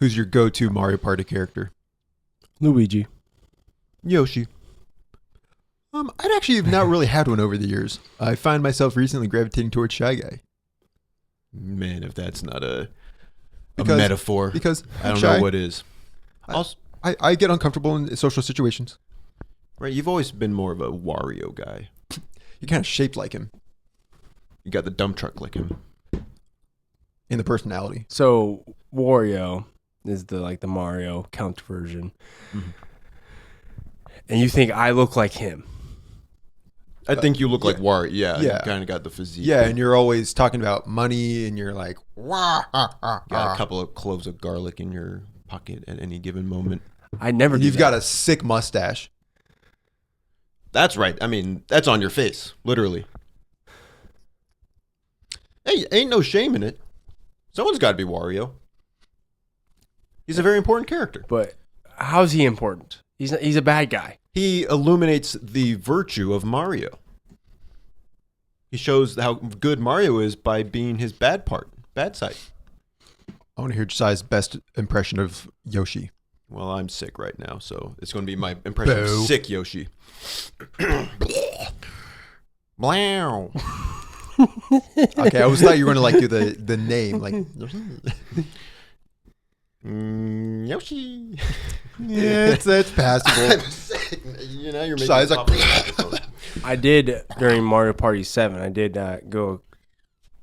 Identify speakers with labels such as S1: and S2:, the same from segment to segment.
S1: Who's your go-to Mario Party character?
S2: Luigi.
S1: Yoshi. I'd actually not really had one over the years. I find myself recently gravitating towards Shy Guy.
S3: Man, if that's not a metaphor,
S1: because
S3: I don't
S1: shy.
S3: know what is.
S1: I get uncomfortable in social situations.
S3: Right, you've always been more of a Wario guy.
S1: You're kind of shaped like him
S3: You got the dump truck like him.
S1: in the personality.
S2: So Wario is the Mario count version, and you think I look like him?
S3: I think you look like Wario. Yeah,
S1: Yeah.
S3: You kind of got the physique.
S1: Yeah, and you're always talking about money, and you're like, wah,
S3: Got a couple of cloves of garlic in your pocket at any given moment.
S2: I never.
S1: You've got a sick mustache.
S3: That's right. I mean, that's on your face, literally. Hey, ain't no shame in it. Someone's got to be Wario. He's a very important character.
S2: But how's he important? He's a bad guy.
S3: He illuminates the virtue of Mario. He shows how good Mario is by being his bad side.
S1: I want to hear Josiah's best impression of Yoshi.
S3: Well, I'm sick right now, so it's going to be my impression of
S1: Boo.
S3: sick Yoshi. Blow.
S1: Okay, I always thought you were going to do the name. Like,
S3: Yoshi.
S1: yeah, it's passable.
S3: I'm sick. You know, you're making
S1: Josiah's like,
S2: I did during Mario Party 7. I did go.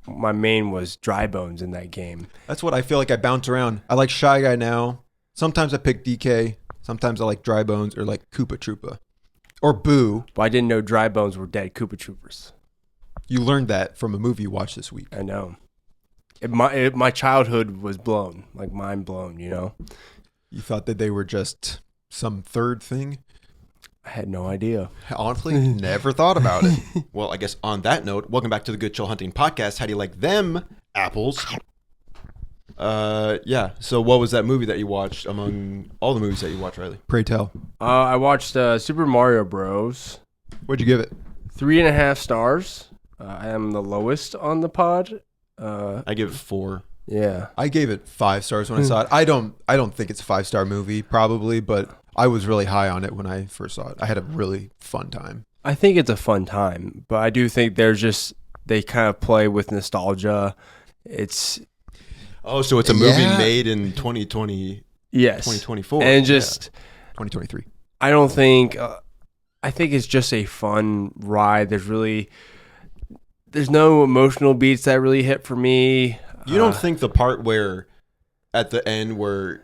S2: My main was Dry Bones in that game.
S1: That's what I feel like I bounce around. I like Shy Guy now. Sometimes I pick DK. Sometimes I like Dry Bones or like Koopa Troopa. Or Boo.
S2: But I didn't know Dry Bones were dead Koopa Troopers.
S1: You learned that from a movie you watched this week.
S2: I know. My childhood was blown, like mind blown, you know?
S1: You thought that they were just some third thing?
S2: I had no idea.
S1: Honestly, never thought about it.
S3: Well, I guess on that note, welcome back to the Good Chill Hunting Podcast. How do you like them apples? Yeah. So what was that movie that you watched among all the movies that you watched, Riley?
S1: Pray tell.
S2: I watched Super Mario Bros.
S1: What'd you give it?
S2: 3.5 stars. I am the lowest on the pod.
S3: I give it 4.
S2: Yeah.
S1: I gave it 5 stars when I saw it. I don't think it's a 5-star movie, probably, but I was really high on it when I first saw it. I had a really fun time.
S2: I think it's a fun time, but I do think they kind of play with nostalgia. It's
S3: Oh, so it's a movie made in 2020.
S2: yes,
S3: 2024.
S2: and just
S1: 2023.
S2: I don't think. I think it's just a fun ride. There's no emotional beats that really hit for me.
S3: You don't think the part where at the end where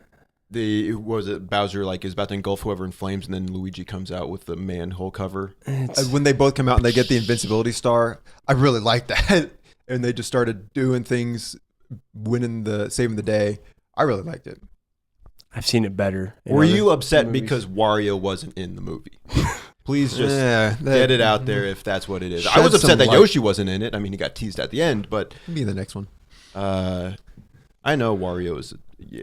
S3: Bowser like is about to engulf whoever in flames and then Luigi comes out with the manhole cover?
S1: When they both come out and they get the invincibility star, I really liked that. And they just started doing things, saving the day. I really liked it.
S2: I've seen it better.
S3: Were you upset because Wario wasn't in the movie? Please just get it out there if that's what it is. I was upset that Yoshi wasn't in it. I mean, he got teased at the end, but
S1: Be the next one.
S3: I know Wario is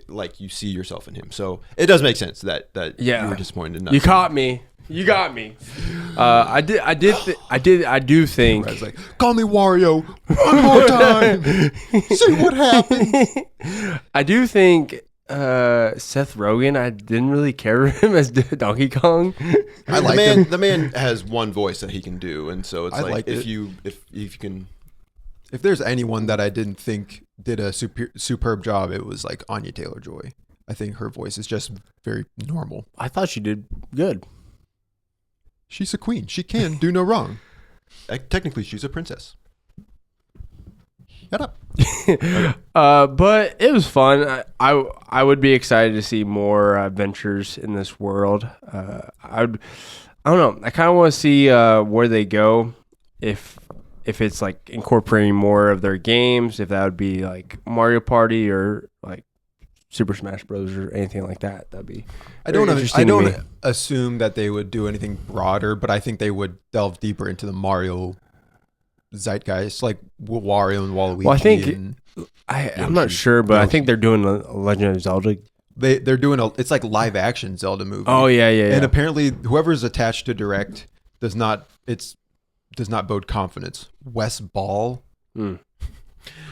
S3: like you see yourself in him, so it does make sense that you were disappointed. In not
S2: You caught me. You got me. I do think.
S1: I was like, call me Wario one more time. See what happens.
S2: I do think Seth Rogen. I didn't really care for him as Donkey Kong.
S1: I like him.
S3: The man has one voice that he can do, and so it's
S1: I
S3: like
S1: liked
S3: if
S1: it.
S3: you can.
S1: If there's anyone that I didn't think did a superb job, it was like Anya Taylor-Joy. I think her voice is just very normal.
S2: I thought she did good.
S1: She's a queen. She can do no wrong.
S3: Technically, she's a princess.
S1: Shut up.
S2: But it was fun. I would be excited to see more adventures in this world. I don't know. I kind of want to see where they go. If it's like incorporating more of their games, if that would be like Mario Party or like Super Smash Bros. Or anything like that. That'd be
S1: I don't
S2: interesting to me.
S1: assume that they would do anything broader, but I think they would delve deeper into the Mario zeitgeist, like Wario and Waluigi.
S2: Well, I think
S1: and
S2: I'm not sure, but I think they're doing a Legend of Zelda.
S1: they're doing it's like live action Zelda movie.
S2: Oh yeah.
S1: And apparently, whoever's attached to direct does not bode confidence. Wes Ball.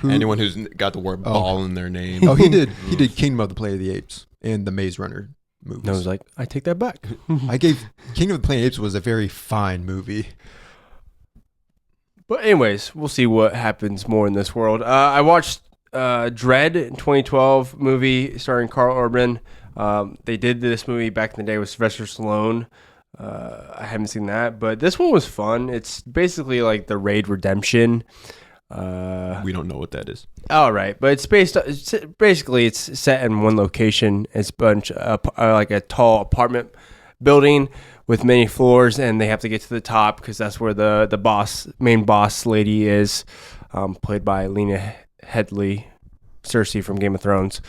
S3: Anyone who's got the word ball in their name.
S1: Oh, he did Kingdom of the Planet of the Apes and the Maze Runner movies.
S2: And I was like, I take that back.
S1: Kingdom of the Planet of the Apes was a very fine movie.
S2: But anyways, we'll see what happens more in this world. I watched Dread 2012 movie starring Carl Urban. They did this movie back in the day with Sylvester Stallone. I haven't seen that, but this one was fun. It's basically like the Raid Redemption.
S3: We don't know what that is.
S2: All right, but it's basically it's set in one location. It's like a tall apartment building with many floors, and they have to get to the top because that's where the main boss lady is, played by Lena Headey, Cersei from Game of Thrones.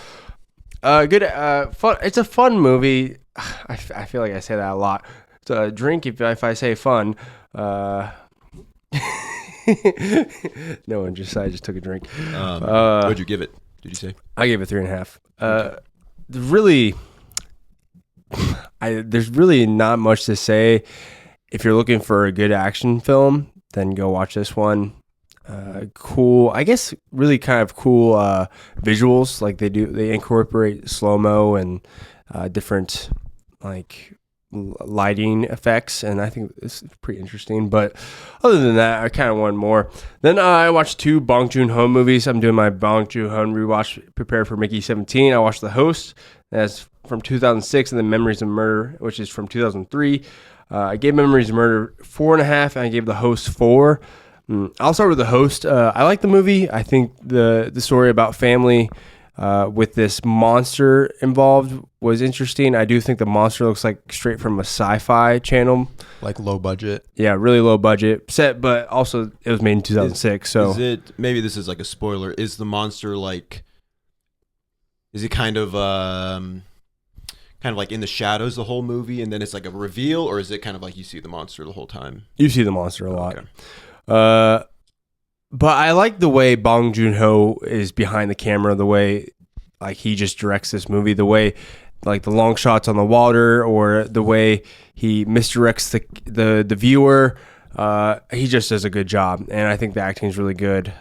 S2: Good, fun. It's a fun movie. I feel like I say that a lot. It's a drink if I say fun. No, I just took a drink.
S3: What'd you give it? Did you say?
S2: I gave it 3.5. Really, there's really not much to say. If you're looking for a good action film, then go watch this one. Cool, I guess. Really kind of cool visuals. Like they incorporate slow-mo and different like lighting effects, and I think this is pretty interesting. But other than that, I kind of wanted more. Then I watched 2 Bong Joon-ho movies. I'm doing my Bong Joon-ho rewatch, prepare for Mickey 17. I watched The Host, that's from 2006, and then Memories of Murder, which is from 2003. I gave Memories of Murder 4.5, and I gave The Host 4. I'll start with The Host. I like the movie. I think the story about family with this monster involved was interesting. I do think the monster looks like straight from a sci-fi channel.
S1: Like low budget.
S2: Yeah, really low budget set, but also it was made in 2006.
S3: Is it, maybe this is like a spoiler, is the monster like, is it kind of like in the shadows the whole movie and then it's like a reveal, or is it kind of like you see the monster the whole time?
S2: You see the monster a lot.
S3: Okay.
S2: But I like the way Bong Joon-ho is behind the camera, the way like he just directs this movie, the way like the long shots on the water, or the way he misdirects the viewer. He just does a good job, and I think the acting is really good.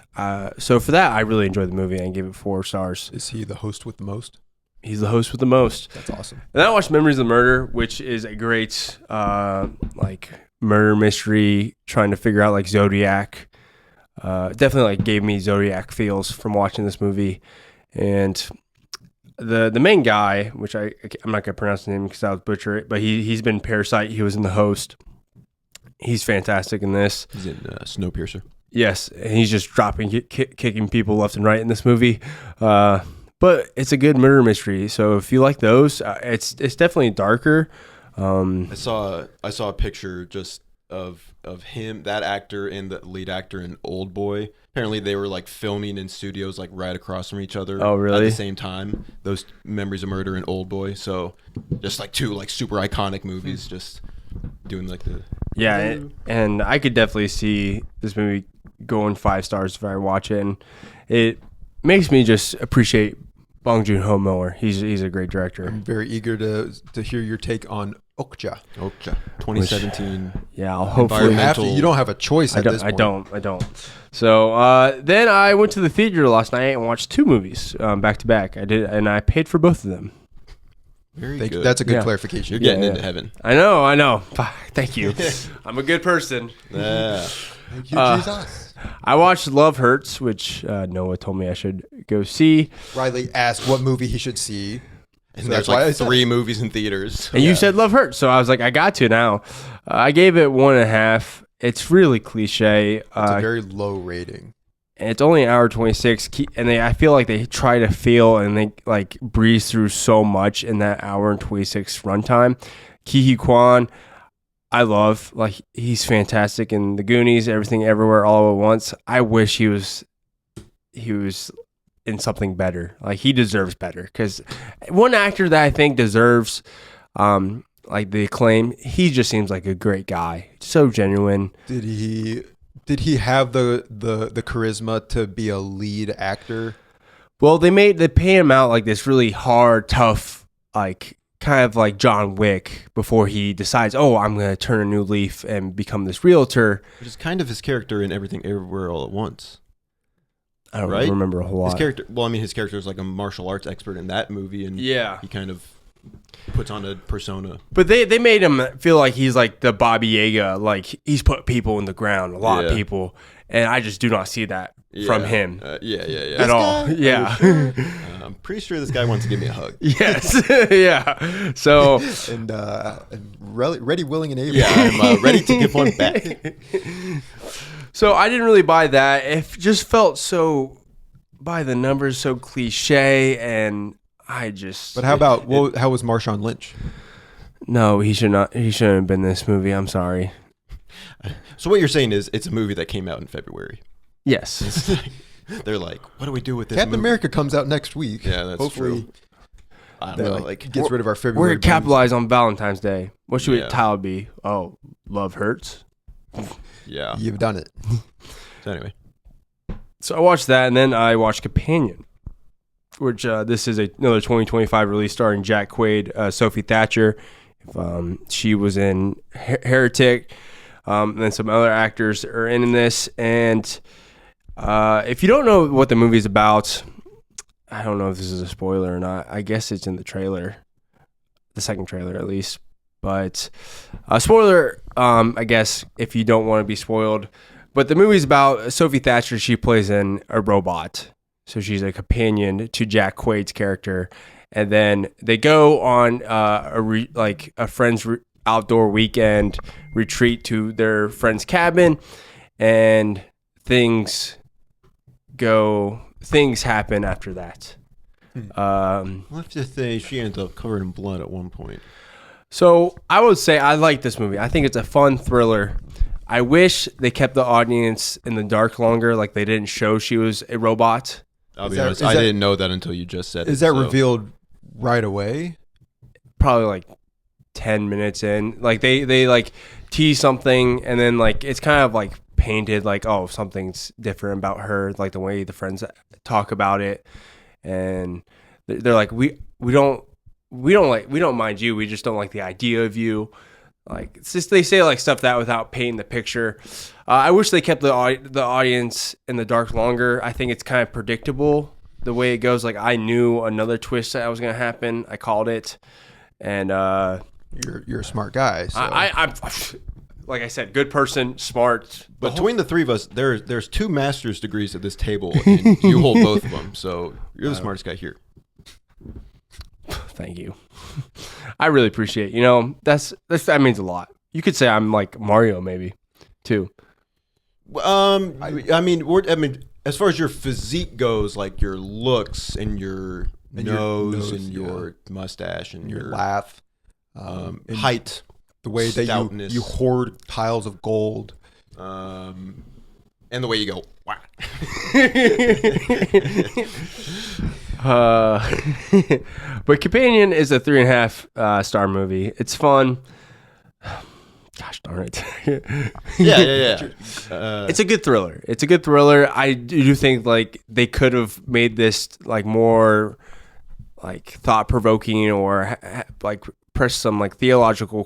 S2: So for that, I really enjoyed the movie and gave it 4 stars.
S1: Is he the host with the most?
S2: He's the host with the most.
S1: That's awesome.
S2: And then I watched Memories of Murder, which is a great like murder mystery, trying to figure out like Zodiac. Definitely like gave me Zodiac feels from watching this movie. And the main guy, which I'm not gonna pronounce his name because I would butcher it, but he's been Parasite. He was in The Host. He's fantastic in this.
S3: He's in Snowpiercer.
S2: Yes, and he's just kicking people left and right in this movie. But it's a good murder mystery. So if you like those, it's definitely darker.
S3: I saw a picture just of him, that actor, and the lead actor in Old Boy. Apparently they were like filming in studios like right across from each other.
S2: Oh, really?
S3: At the same time. Those Memories of Murder and Old Boy. So just like 2 like super iconic movies, just doing like the...
S2: Yeah, and I could definitely see this movie going 5 stars if I watch it. And it makes me just appreciate Bong Joon-ho more. He's a great director.
S1: I'm very eager to hear your take on Okja.
S3: 2017.
S2: Yeah, I'll hopefully.
S1: You don't have a choice at this point.
S2: I don't. So then I went to the theater last night and watched 2 movies back to back. I did, and I paid for both of them.
S3: Very good.
S1: That's a good clarification.
S3: You're getting into heaven.
S2: I know. Thank you. I'm a good person.
S3: Yeah.
S1: Thank you, Jesus.
S2: I watched Love Hurts, which Noah told me I should go see.
S1: Riley asked what movie he should see.
S3: And so there's like 3 movies in theaters.
S2: And you said Love Hurts, so I was like, I got to now. I gave it 1.5. It's really cliche.
S1: It's a very low rating.
S2: And it's only an hour 26, and I feel like they try to feel and they like breeze through so much in that hour and 26 runtime. Ke Huy Quan, I love, like, he's fantastic in The Goonies, Everything Everywhere All at Once. I wish he was in something better. Like, he deserves better, because one actor that I think deserves like the acclaim, he just seems like a great guy, so genuine.
S1: Did he have the charisma to be a lead actor?
S2: Well, they pay him out like this really hard, tough, like kind of like John Wick before he decides, oh, I'm going to turn a new leaf and become this realtor.
S3: Which is kind of his character in Everything Everywhere All at Once.
S2: I don't
S3: right?
S2: remember a whole lot.
S3: His character is like a martial arts expert in that movie, and
S2: Yeah.
S3: he kind of puts on a persona.
S2: But they made him feel like he's like the Baba Yaga, like he's put people in the ground, a lot of people, and I just do not see that from him at all. Yeah,
S3: I'm pretty sure this guy wants to give me a hug.
S2: yes, yeah. So
S1: and ready, willing, and able.
S3: Yeah, I'm ready to give one back.
S2: So I didn't really buy that. It just felt so by the numbers, so cliche, and I just.
S1: But how was Marshawn Lynch?
S2: No, he should not. He shouldn't have been in this movie. I'm sorry.
S3: So what you're saying is it's a movie that came out in February.
S2: Yes.
S3: They're like, what do we do with this
S1: Captain
S3: movie?
S1: America comes out next week.
S3: Yeah, that's
S1: Hopefully,
S3: true. I don't know.
S1: Like gets rid of our February.
S2: We're gonna capitalize on Valentine's Day. What should
S3: Yeah.
S2: title be? Oh, love hurts.
S3: Yeah.
S1: You've done it.
S3: So anyway.
S2: So I watched that, and then I watched Companion, which this is another 2025 release starring Jack Quaid, Sophie Thatcher. She was in Heretic, and then some other actors are in this. And if you don't know what the movie's about, I don't know if this is a spoiler or not. I guess it's in the trailer, the second trailer at least. But spoiler, I guess, if you don't want to be spoiled. But the movie's about Sophie Thatcher. She plays in a robot. So she's a companion to Jack Quaid's character. And then they go on a friend's outdoor weekend retreat to their friend's cabin. And things happen after that.
S3: Let's just say she ends up covered in blood at one point.
S2: So I would say I like this movie. I think it's a fun thriller. I wish they kept the audience in the dark longer, like they didn't show she was a robot.
S3: I'll be honest, I didn't know that until you just said it.
S1: Is that revealed right away?
S2: Probably like 10 minutes in. Like they like tease something, and then like it's kind of like painted like, oh, something's different about her, like the way the friends talk about it. And they're like, we don't mind you, we just don't like the idea of you. Like it's just, they say like stuff that without painting the picture. I wish they kept the audience in the dark longer. I think it's kind of predictable the way it goes. Like I knew another twist that was gonna happen. I called it, and
S1: you're a smart guy. So.
S2: I'm like I said, good person, smart.
S3: Between the three of us, there's 2 master's degrees at this table, and you hold both of them. So you're the smartest guy here.
S2: Thank you. I really appreciate it. That means a lot. You could say I'm like Mario maybe too.
S3: I mean, as far as your physique goes, like your looks and your nose and your mustache and your
S1: laugh,
S3: height,
S1: the way
S3: stoutness,
S1: that you hoard piles of gold,
S3: and the way you go, wow.
S2: But Companion is a 3.5 star movie. It's fun. Gosh darn it.
S3: Yeah.
S2: It's a good thriller. I do think like they could have made this like more like thought provoking or like press some like philosophical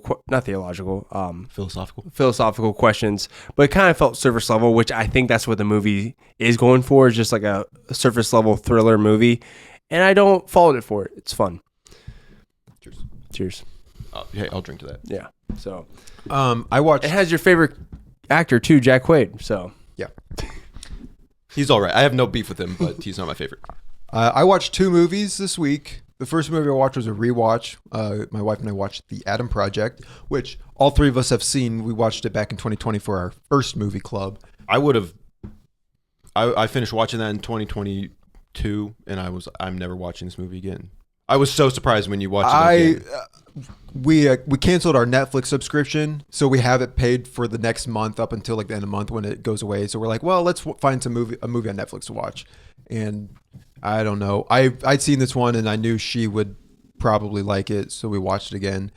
S2: questions, but it kind of felt surface level, which I think that's what the movie is going for, is just like a surface level thriller movie, and I don't fault it for it. It's fun. Cheers.
S3: Hey, I'll drink to that.
S2: Yeah. So
S1: I watched.
S2: It has your favorite actor too, Jack Quaid. So
S1: yeah,
S3: he's all right. I have no beef with him, but he's not my favorite.
S1: I watched 2 movies this week. The first movie I watched was a rewatch. My wife and I watched The Adam Project, which all 3 of us have seen. We watched it back in 2020 for our first movie club.
S3: I finished watching that in 2022, and I'm never watching this movie again. I was so surprised when you watched it again.
S1: We canceled our Netflix subscription, so we have it paid for the next month up until like the end of the month when it goes away. So we're like, well, let's find a movie on Netflix to watch. And I don't know. I'd seen this one and I knew she would probably like it, so we watched it again.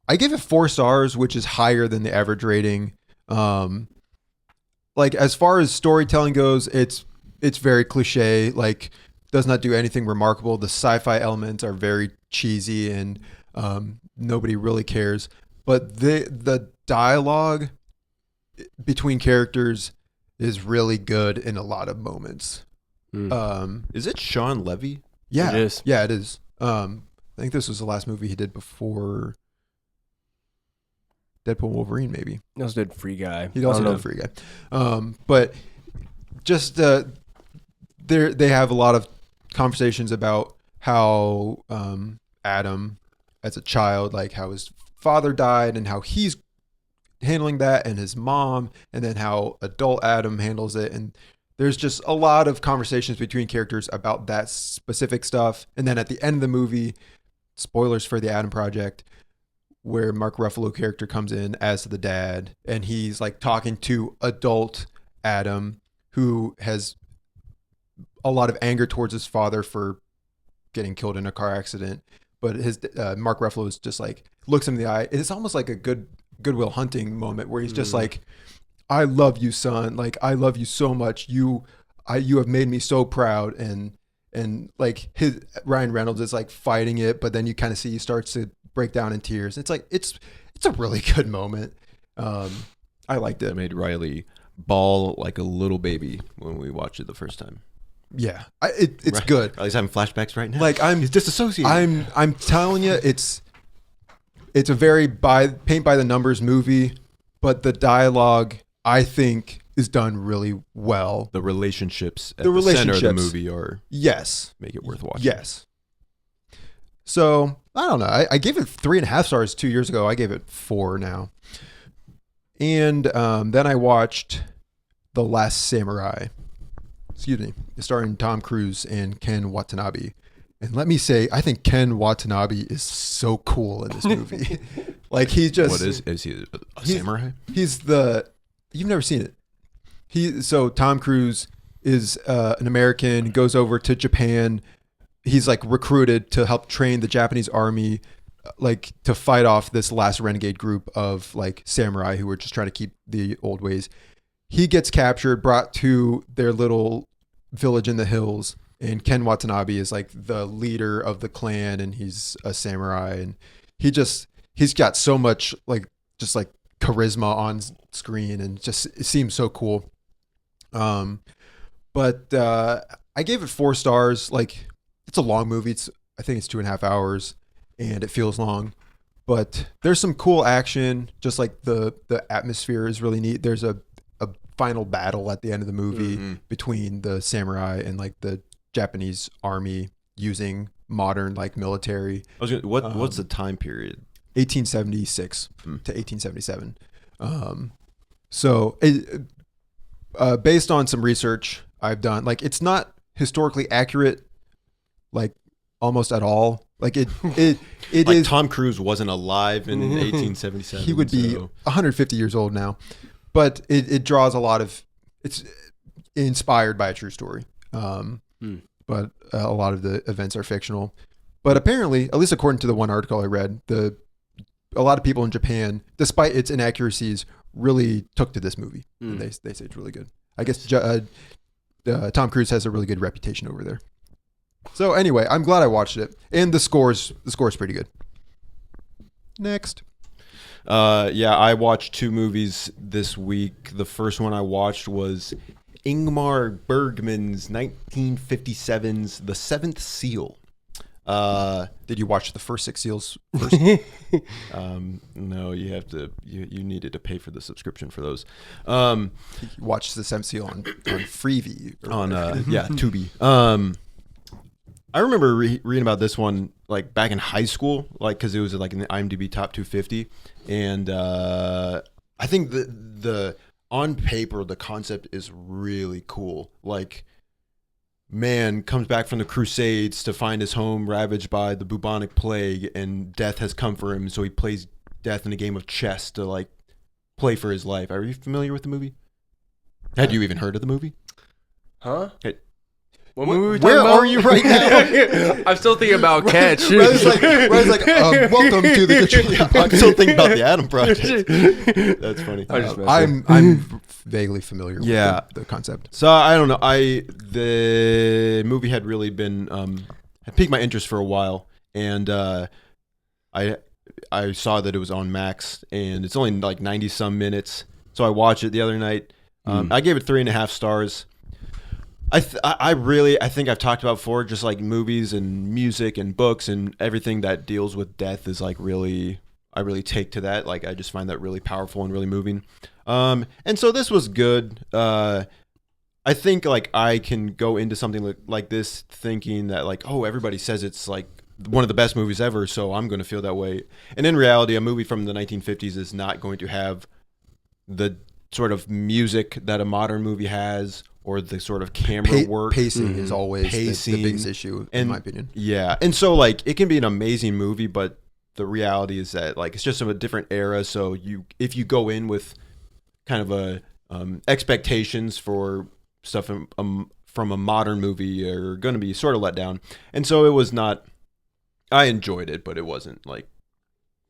S1: I give it 4 stars, which is higher than the average rating. Like as far as storytelling goes, it's very cliche. Like does not do anything remarkable. The sci-fi elements are very cheesy and nobody really cares. But the dialogue between characters is really good in a lot of moments.
S3: Is it Sean Levy?
S1: Yeah,
S2: It is.
S1: Yeah, it is. I think this was the last movie he did before Deadpool Wolverine, maybe.
S2: He also did Free Guy.
S1: He also did a Free Guy. But just they have a lot of conversations about how Adam, as a child, like how his father died and how he's handling that, and his mom, and then how adult Adam handles it. And there's just a lot of conversations between characters about that specific stuff. And then at the end of the movie, spoilers for the Adam Project, where Mark Ruffalo character comes in as the dad, and he's like talking to adult Adam, who has a lot of anger towards his father for getting killed in a car accident. But his Mark Ruffalo is just like, looks him in the eye. It's almost like a Goodwill Hunting moment where he's just like, I love you, son. Like, I love you so much. You have made me so proud. And like Ryan Reynolds is like fighting it, but then you kind of see he starts to break down in tears. It's like, it's a really good moment. I liked it.
S3: It made Riley bawl like a little baby when we watched it the first time.
S1: Yeah, it's good.
S3: Riley's having flashbacks right now.
S1: Like
S3: He's disassociated.
S1: I'm telling you, it's a very paint by the numbers movie, but the dialogue, I think, is done really well.
S3: The relationships at the center of the movie make it worth watching.
S1: Yes. So I don't know. I gave it 3.5 stars 2 years ago. I gave it 4 now. And then I watched The Last Samurai. Excuse me. Starring Tom Cruise and Ken Watanabe. And let me say, I think Ken Watanabe is so cool in this movie. Like, he just...
S3: What is he a samurai?
S1: You've never seen it. So Tom Cruise is an American, goes over to Japan. He's like recruited to help train the Japanese army, like to fight off this last renegade group of like samurai who were just trying to keep the old ways. He gets captured, brought to their little village in the hills, and Ken Watanabe is like the leader of the clan, and he's a samurai, and he's got so much like just like charisma on screen, and just it seems so cool. But I gave it 4 stars. Like, it's a long movie. I think it's 2.5 hours, and it feels long, but there's some cool action. Just like the atmosphere is really neat. There's a final battle at the end of the movie between the samurai and like the Japanese army using modern like military.
S3: What's the time period?
S1: 1876 to 1877. So based on some research I've done, like, it's not historically accurate, like, almost at all. Like it like
S3: is. Tom Cruise wasn't alive in 1877.
S1: He would be 150 years old now, but it draws a lot of. It's inspired by a true story, but a lot of the events are fictional. But apparently, at least according to the one article I read, a lot of people in Japan, despite its inaccuracies, really took to this movie. And they say it's really good. I guess Tom Cruise has a really good reputation over there. So anyway, I'm glad I watched it, and the score's pretty good. Next.
S3: Yeah, I watched 2 movies this week. The first one I watched was Ingmar Bergman's 1957's The Seventh Seal.
S1: Did you watch the first 6 seals first?
S3: No, you have to. You needed to pay for the subscription for those.
S1: You watched the Seventh Seal on Freevee.
S3: Tubi. I remember reading about this one like back in high school, like because it was like in the IMDb top 250, and I think the on paper the concept is really cool. Like, man comes back from the Crusades to find his home ravaged by the bubonic plague, and death has come for him, so he plays death in a game of chess to like play for his life. Are you familiar with the movie? Had you even heard of the movie?
S2: Huh?
S3: Hey,
S2: where
S3: are you right now?
S2: I'm still thinking about Catch.
S1: Riley's like, welcome to the
S3: I'm still thinking about the Adam Project. That's funny.
S1: I'm vaguely familiar with the concept.
S3: So I don't know. The movie had really been had piqued my interest for a while, and I saw that it was on Max, and it's only like 90 some minutes. So I watched it the other night. I gave it 3.5 stars. I think I've talked about before, just like movies and music and books and everything that deals with death is like really, I really take to that. Like I just find that really powerful and really moving. And so this was good. I think like I can go into something like this thinking that like, oh, everybody says it's like one of the best movies ever, so I'm going to feel that way. And in reality, a movie from the 1950s is not going to have the sort of music that a modern movie has, or the sort of camera work.
S1: Pacing is always the biggest issue, in my opinion.
S3: Yeah. And so, like, it can be an amazing movie, but the reality is that, like, it's just of a different era. So, if you go in with kind of a expectations for stuff from a modern movie, you're going to be sort of let down. And so, it was not... I enjoyed it, but it wasn't, like,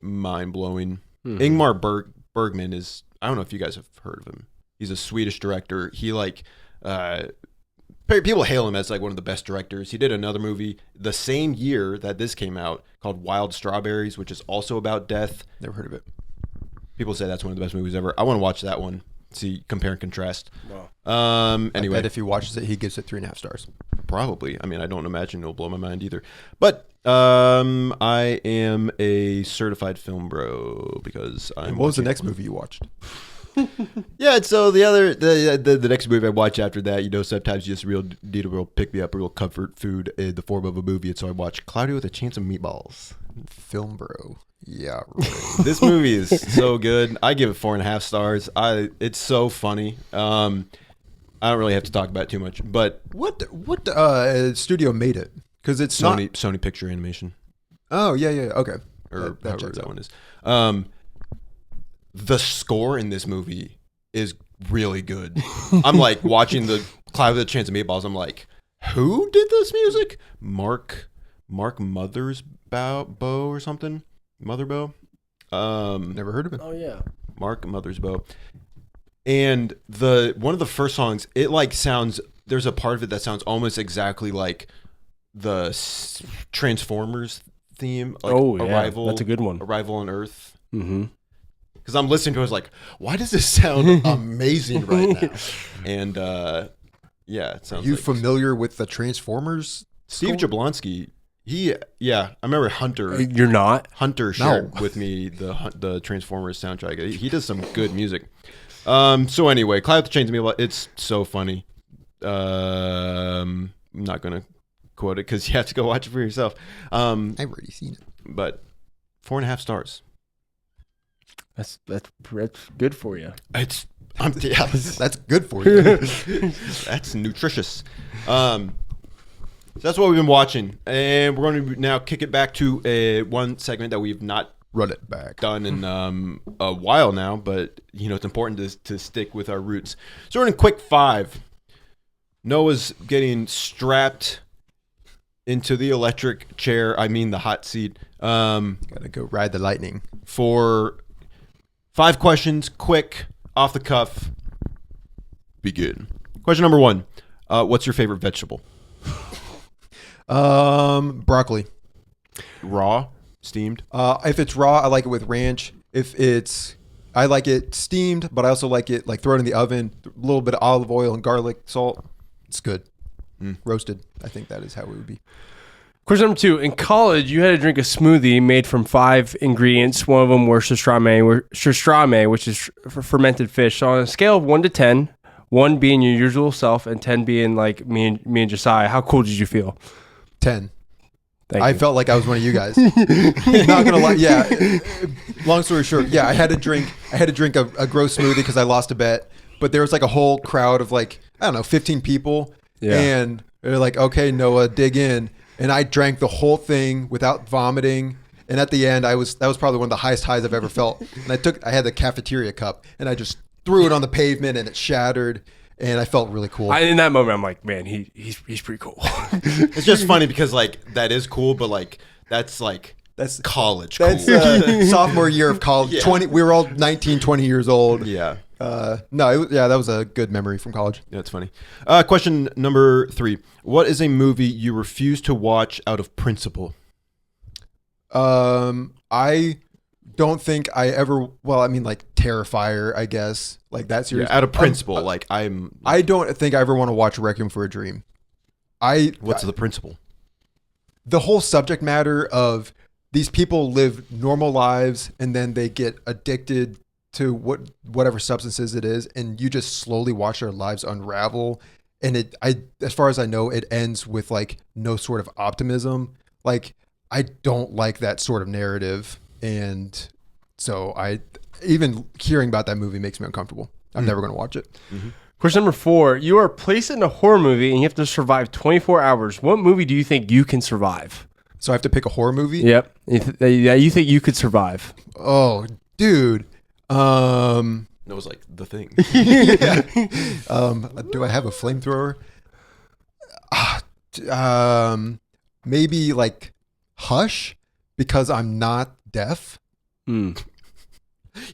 S3: mind-blowing. Ingmar Bergman is... I don't know if you guys have heard of him. He's a Swedish director. He, like... people hail him as like one of the best directors. He did another movie the same year that this came out called Wild Strawberries, which is also about death.
S1: Never heard of it.
S3: People say that's one of the best movies ever. I want to watch that one. See, compare and contrast. Wow. Anyway,
S1: I bet if he watches it, he gives it 3.5 stars.
S3: Probably. I mean, I don't imagine it'll blow my mind either. But I am a certified film bro because I'm.
S1: What was the next movie you watched?
S3: Yeah, so the next movie I watch after that, you know, sometimes you just need a real pick me up, a real comfort food in the form of a movie, and so I watched Cloudy with a Chance of Meatballs.
S1: Film bro. Yeah, right.
S3: This movie is so good. I give it 4.5 stars. It's so funny. I don't really have to talk about it too much, but
S1: what studio made it? Because it's
S3: Sony Picture Animation.
S1: Oh yeah, okay.
S3: Or however that one is. The score in this movie is really good. I'm like watching the Cloud with a Chance of Meatballs. I'm like, who did this music? Mark Mothersbaugh or something? Motherbow?
S1: Never heard of it.
S2: Oh yeah,
S3: Mark Mothersbaugh. And one of the first songs, it like sounds. There's a part of it that sounds almost exactly like the Transformers theme. Like Arrival.
S2: That's a good one.
S3: Arrival on Earth.
S2: Mm-hmm.
S3: Because I'm listening to it, I was like, why does this sound amazing right now? And yeah, it sounds.
S1: Are you familiar with the Transformers?
S3: Steve Jablonsky. I remember Hunter.
S2: You're not.
S3: Hunter shared with me the Transformers soundtrack. He does some good music. So anyway, Cloud with the Chains of Meatballs. It's so funny. I'm not gonna quote it because you have to go watch it for yourself.
S1: I've already seen it.
S3: But 4.5 stars.
S2: That's good for you.
S1: That's good for you.
S3: That's nutritious. So that's what we've been watching, and we're going to now kick it back to one segment that we've not
S1: run it back
S3: done in a while now, but you know it's important to stick with our roots. So we're in quick 5. Noah's getting strapped into the electric chair. I mean the hot seat.
S1: Gotta go ride the lightning
S3: for 5 questions, quick, off the cuff. Begin. Question number 1. What's your favorite vegetable?
S1: Broccoli.
S3: Raw? Steamed?
S1: If it's raw, I like it with ranch. I like it steamed, but I also like it like throw it in the oven, a little bit of olive oil and garlic, salt. It's good. Roasted. I think that is how it would be.
S2: Question number 2. In college, you had to drink a smoothie made from 5 ingredients. One of them were pastrami, which is fermented fish. So on a scale of 1 to 10, 1 being your usual self and 10 being like me and Josiah, how cool did you feel?
S1: 10.
S2: I
S1: felt like I was one of you guys. Not gonna lie. Yeah. Long story short, yeah, I had to drink a gross smoothie because I lost a bet. But there was like a whole crowd of like, I don't know, 15 people. Yeah. And they're like, okay, Noah, dig in. And I drank the whole thing without vomiting. And at the end, that was probably one of the highest highs I've ever felt. And I had the cafeteria cup and I just threw it on the pavement and it shattered. And I felt really cool.
S2: In that moment, I'm like, man, he's pretty cool.
S3: It's just funny because like that is cool, but like that's college cool.
S1: That's sophomore year of college. Yeah. We were all 19, 20 years old.
S3: Yeah.
S1: That was a good memory from college.
S3: Yeah, that's funny. Question number 3. What is a movie you refuse to watch out of principle?
S1: I don't think I ever. Well, I mean, like Terrifier, I guess, like that series.
S3: Out of principle,
S1: I don't think I ever want to watch Requiem for a Dream.
S3: What's the principle?
S1: The whole subject matter of these people live normal lives and then they get addicted to whatever substances it is, and you just slowly watch their lives unravel. And as far as I know, it ends with like no sort of optimism. Like, I don't like that sort of narrative, and so even hearing about that movie makes me uncomfortable. I'm never going to watch it.
S3: Mm-hmm.
S2: Question number 4. You are placed in a horror movie and you have to survive 24 hours. What movie do you think you can survive?
S1: So I have to pick a horror movie?
S2: Yep. You think you could survive?
S1: Oh, dude.
S3: That was like the thing.
S1: Do I have a flamethrower? Maybe like Hush, because I'm not deaf.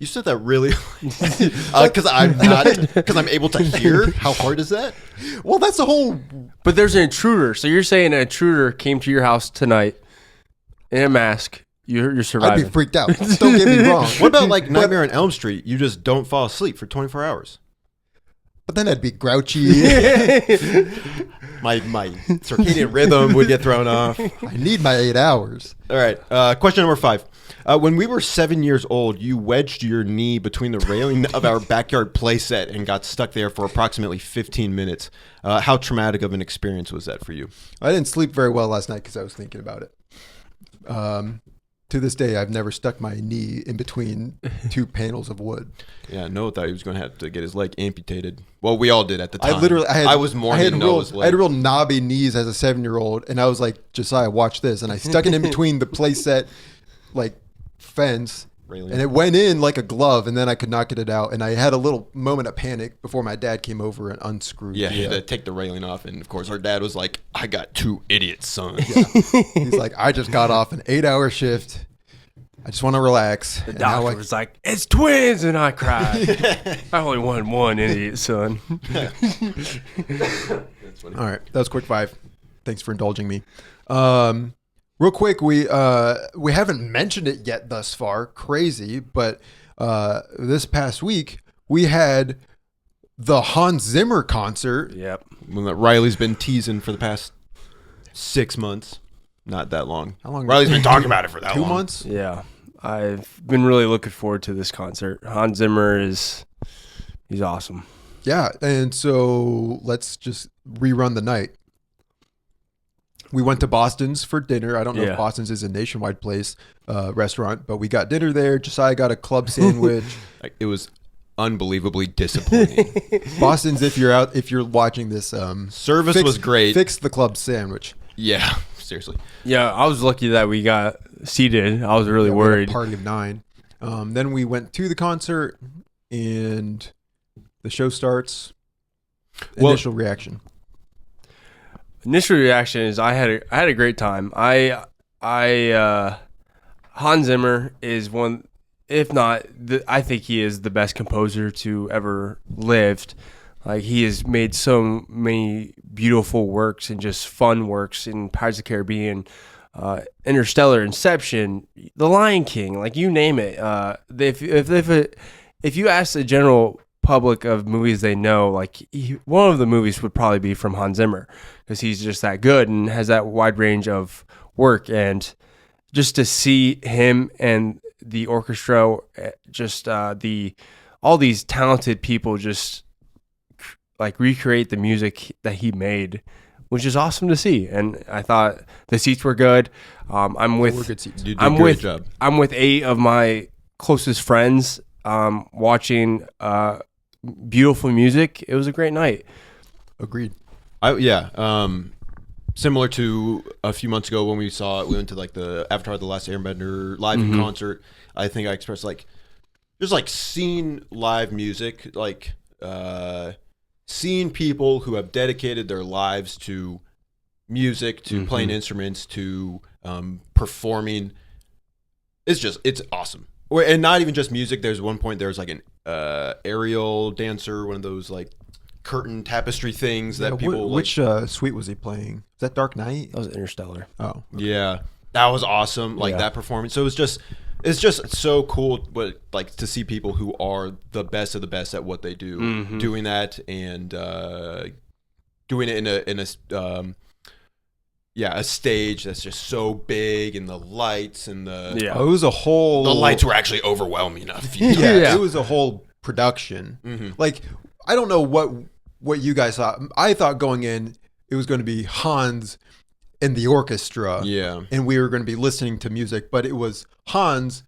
S3: You said that really because I'm able to hear. How hard is that?
S1: Well, that's the whole.
S2: But there's an intruder. So you're saying an intruder came to your house tonight in a mask. You're surviving.
S1: I'd be freaked out. Don't get me wrong.
S3: What about like Nightmare on Elm Street? You just don't fall asleep for 24 hours.
S1: But then I'd be grouchy.
S3: My circadian rhythm would get thrown off.
S1: I need my 8 hours.
S3: All right. Question number 5. When we were 7 years old, you wedged your knee between the railing of our backyard playset and got stuck there for approximately 15 minutes. How traumatic of an experience was that for you?
S1: I didn't sleep very well last night because I was thinking about it. To this day, I've never stuck my knee in between two panels of wood.
S3: Yeah, Noah thought he was going to have to get his leg amputated. Well, we all did at the time.
S1: I
S3: was mourning Noah's leg.
S1: I had real knobby knees as a 7-year-old, and I was like, Josiah, watch this. And I stuck it in between the playset, like, fence,
S3: Railing.
S1: And it went in like a glove, and then I could not get it out. And I had a little moment of panic before my dad came over and unscrewed.
S3: Yeah, he had to take the railing off, and of course our dad was like, "I got 2 idiots, son."
S1: Yeah. He's like, "I just got off an 8-hour shift. I just want to relax."
S2: The doctor was like, "It's twins," and I cried. I only wanted one idiot, son.
S3: That's funny.
S1: All right, that was quick 5. Thanks for indulging me. Real quick, we haven't mentioned it yet thus far. Crazy, but this past week we had the Hans Zimmer concert.
S2: Yep.
S3: One that Riley's been teasing for the past 6 months. Not that long.
S1: How long?
S3: Riley's been talking about it for that
S1: 2
S3: long.
S1: months?
S2: Yeah. I've been really looking forward to this concert. Hans Zimmer he's awesome.
S1: Yeah, and so let's just rerun the night. We went to Boston's for dinner. I don't know if Boston's is a nationwide place, restaurant, but we got dinner there. Josiah got a club sandwich.
S3: It was unbelievably disappointing.
S1: Boston's, if you're watching this,
S3: Service was great.
S1: Fix the club sandwich.
S3: Yeah, seriously.
S2: Yeah, I was lucky that we got seated. I was really
S1: We had a
S2: worried.
S1: party of 9. Then we went to the concert, and the show starts. Initial reaction.
S2: Initial reaction is I had a great time. Hans Zimmer is one, if not, I think he is the best composer to ever lived. Like, he has made so many beautiful works and just fun works in Pirates of the Caribbean, Interstellar, Inception, The Lion King, like you name it. If you ask the general public of movies they know, like one of the movies would probably be from Hans Zimmer, because he's just that good and has that wide range of work. And just to see him and the orchestra, just all these talented people just like recreate the music that he made, which is awesome to see. And I thought the seats were good. I'm with
S1: good seats.
S3: You did a great job.
S2: I'm with 8 of my closest friends watching beautiful music. It was a great night.
S1: Agreed.
S3: Similar to a few months ago when we went to like the Avatar: The Last Airbender live in concert. I think I expressed like just like seeing live music, like seeing people who have dedicated their lives to music, to playing instruments, to performing. It's awesome. And not even just music. There's one point there was like an aerial dancer, one of those like curtain tapestry things that people.
S1: Which suite was he playing? Is that Dark Knight?
S2: That was Interstellar.
S1: Oh,
S3: yeah, that was awesome. Like that performance. So it was just It's just so cool, but like to see people who are the best of the best at what they do, doing that and doing it in a stage that's just so big, and the lights and the
S1: it was a whole.
S3: The lights were actually overwhelming enough.
S1: It was a whole production. Like I don't know what you guys thought. I thought going in it was going to be Hans and the orchestra. And we were going to be listening to music, but it was Hans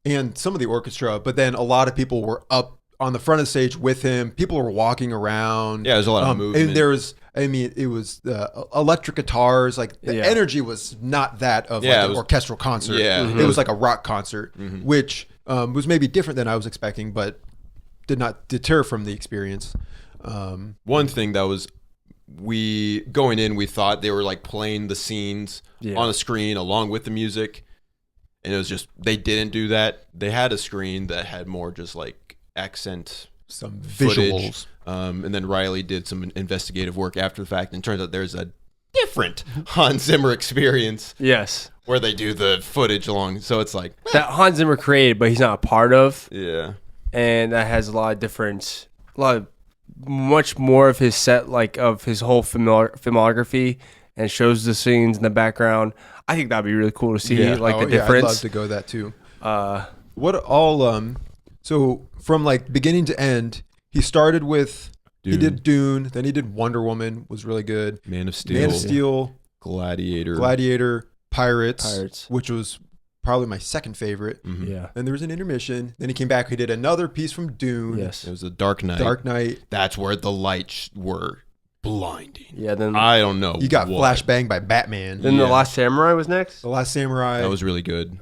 S1: and some of the orchestra, but then a lot of people were up on the front of the stage with him. People were walking around.
S3: Yeah, there's a lot of movement.
S1: And it was the electric guitars. Like the energy was not that of like an orchestral concert. It was like a rock concert, which was maybe different than I was expecting, but did not deter from the experience.
S3: One thing that was we thought they were like playing the scenes on a screen along with the music, and it was just they didn't do that. They had a screen that had more just like accent,
S1: some
S3: footage,
S1: visuals,
S3: and then Riley did some investigative work after the fact, and it turns out there's a different Hans Zimmer experience.
S2: Yes,
S3: where they do the footage along, so it's like
S2: that Hans Zimmer created, but he's not a part of.
S3: Yeah,
S2: and that has much more of his set, like of his whole filmography, and shows the scenes in the background. I think that'd be really cool to see, the difference.
S1: I'd love to go that too. What all? So from like beginning to end, he started with Dune. He did Dune, then he did Wonder Woman, was really good.
S3: Man of Steel, Gladiator, Pirates, which was probably my second favorite.
S2: Yeah.
S1: Then there was an intermission. Then he came back. He did another piece from Dune.
S2: Yes.
S3: It was The Dark Knight. That's where the lights were blinding.
S2: Yeah. Then
S3: I don't know.
S1: You got flashbang by Batman.
S2: Then The Last Samurai was next.
S1: The Last Samurai.
S3: That was really good.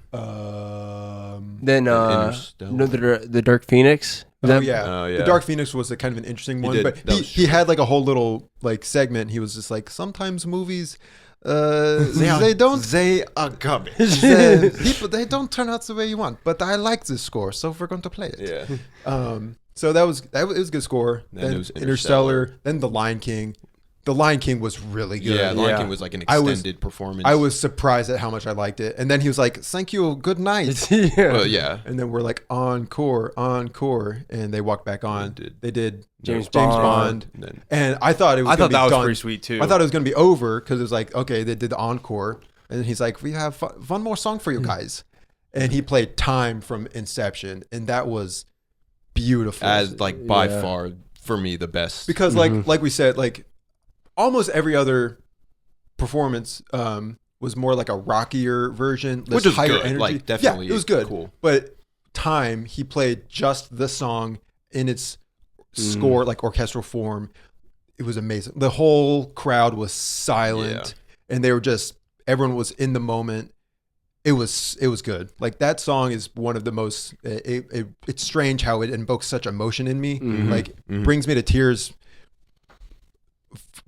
S2: Then the Dark Phoenix.
S1: The Dark Phoenix was a kind of an interesting one, but he had like a whole little like segment. He was just like, sometimes movies. They are garbage. They don't turn out the way you want, but I like this score, so we're going to play it. So it was a good score. Then it was Interstellar, then The Lion King. The Lion King was really good.
S3: Yeah, The Lion King was like an extended performance.
S1: I was surprised at how much I liked it. And then he was like, "Thank you, good night."
S3: Well, yeah.
S1: And then we're like, encore, and they walked back on. They did
S2: James Bond.
S1: And I thought it was. I thought
S2: that was pretty sweet too.
S1: I thought it was going to be over because it was like, okay, they did the encore, and he's like, "We have one more song for you guys," and he played Time from Inception, and that was beautiful.
S3: As like by far for me the best,
S1: because like we said, like almost every other performance was more like a rockier version,
S3: which is
S1: higher
S3: good.
S1: energy.
S3: Like definitely,
S1: it was good.
S3: Cool.
S1: But Time, he played just the song in its score, like orchestral form. It was amazing. The whole crowd was silent, and they were just everyone was in the moment. It was good. Like that song is one of the most. It's strange how it invokes such emotion in me. Like brings me to tears.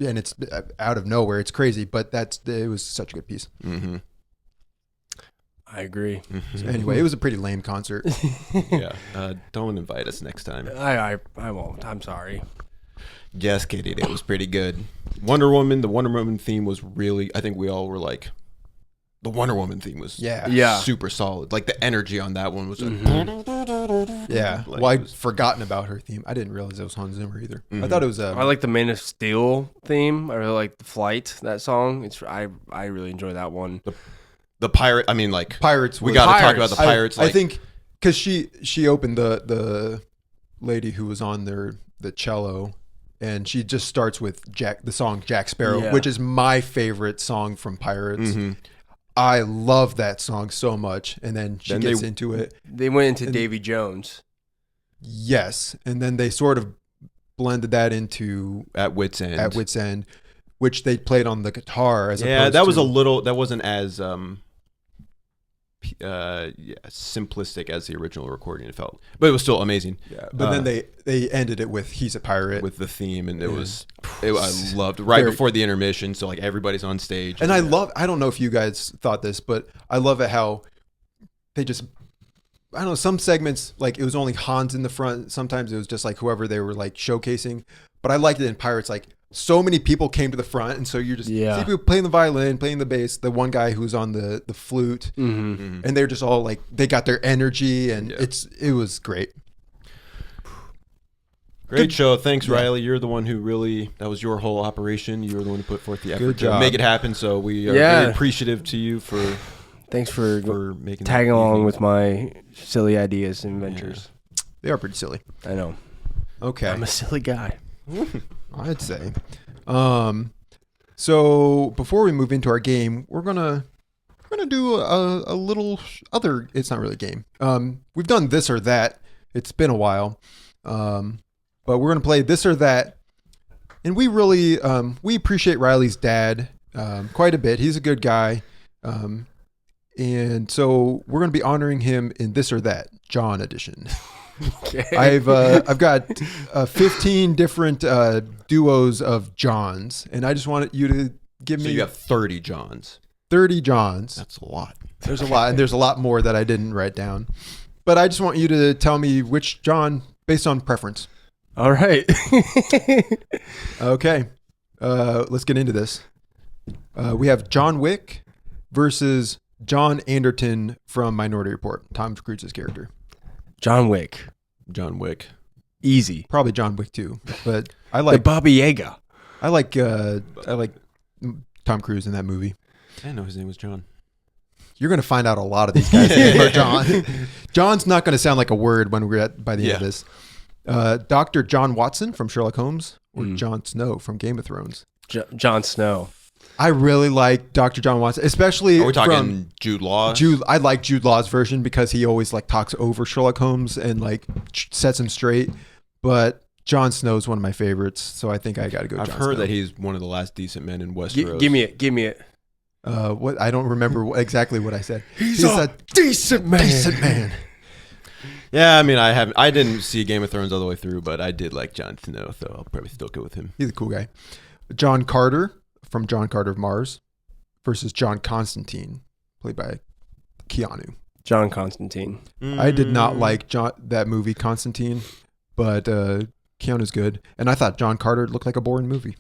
S1: And it's out of nowhere. It's crazy, but it was such a good piece.
S2: I agree.
S1: So anyway, it was a pretty lame concert.
S3: Don't invite us next time.
S2: I won't. I'm sorry.
S3: Just kidding. It was pretty good. The Wonder Woman theme was really. I think we all were like, the Wonder Woman theme was super solid. Like the energy on that one was.
S1: Well, I'd forgotten about her theme. I didn't realize it was Hans Zimmer either. I thought it was.
S2: I like the Man of Steel theme. I really like the Flight. That song. I really enjoy that one.
S3: The pirate. I mean, like
S1: Pirates.
S3: We got to talk about the Pirates.
S1: I think because she opened the lady who was on the cello. And she just starts with the song Jack Sparrow, which is my favorite song from Pirates. I love that song so much. And then she gets into it.
S2: They went into Davy Jones.
S1: Yes. And then they sort of blended that into
S3: At Wit's End,
S1: which they played on the guitar.
S3: That wasn't as simplistic as the original recording it felt, but it was still amazing.
S1: But then they ended it with "He's a Pirate"
S3: with the theme, and I loved before the intermission, so like everybody's on stage,
S1: and I don't know if you guys thought this, but I love it how they just, I don't know, some segments like it was only Hans in the front, sometimes it was just like whoever they were like showcasing, but I liked it in Pirates, like so many people came to the front, and so you just see people playing the violin, playing the bass. The one guy who's on the flute, and they're just all like they got their energy, and it was great.
S3: Great show. Thanks, Riley. You're the one who that was your whole operation. You were the one who put forth the effort to make it happen. So we are very appreciative to you for.
S2: Thanks for
S3: making
S2: tagging along with my silly ideas and ventures.
S1: Yeah. They are pretty silly.
S2: I know.
S1: Okay.
S2: I'm a silly guy.
S1: I'd say. So before we move into our game, we're gonna do a little other. It's not really a game. We've done this or that. It's been a while. But we're gonna play this or that, and we really we appreciate Riley's dad quite a bit. He's a good guy. And so we're going to be honoring him in this or that, John edition. Okay. I've got 15 different duos of Johns, and I just wanted you to give me.
S3: So you have 30 Johns.
S1: 30 Johns.
S3: That's a lot.
S1: There's a lot, and there's a lot more that I didn't write down. But I just want you to tell me which John based on preference.
S2: All right.
S1: Okay. Let's get into this. We have John Wick versus John Anderton from Minority Report, Tom Cruise's character.
S2: John Wick.
S3: John Wick.
S2: Easy.
S1: Probably John Wick too, but I like
S2: the Baba Yaga.
S1: I like Tom Cruise in that movie.
S3: I didn't know his name was John.
S1: You're going to find out a lot of these guys' names are John. John's not going to sound like a word when we're by the end of this. Dr. John Watson from Sherlock Holmes or Jon Snow from Game of Thrones.
S2: Jon Snow.
S1: I really like Dr. John Watson, especially.
S3: Are we talking Jude Law?
S1: I like Jude Law's version because he always like talks over Sherlock Holmes and like sets him straight. But Jon Snow is one of my favorites, so I think I got to go.
S3: I've
S1: Jon
S3: heard
S1: Snow.
S3: that he's one of the last decent men in Westeros.
S2: Give me it.
S1: What I don't remember exactly what I said.
S2: He's a decent man.
S1: Decent man.
S3: Yeah, I mean, I didn't see Game of Thrones all the way through, but I did like Jon Snow, so I'll probably still go with him.
S1: He's a cool guy. John Carter from John Carter of Mars versus John Constantine, played by Keanu.
S2: John Constantine.
S1: I did not like that movie Constantine, but Keanu's good. And I thought John Carter looked like a boring movie.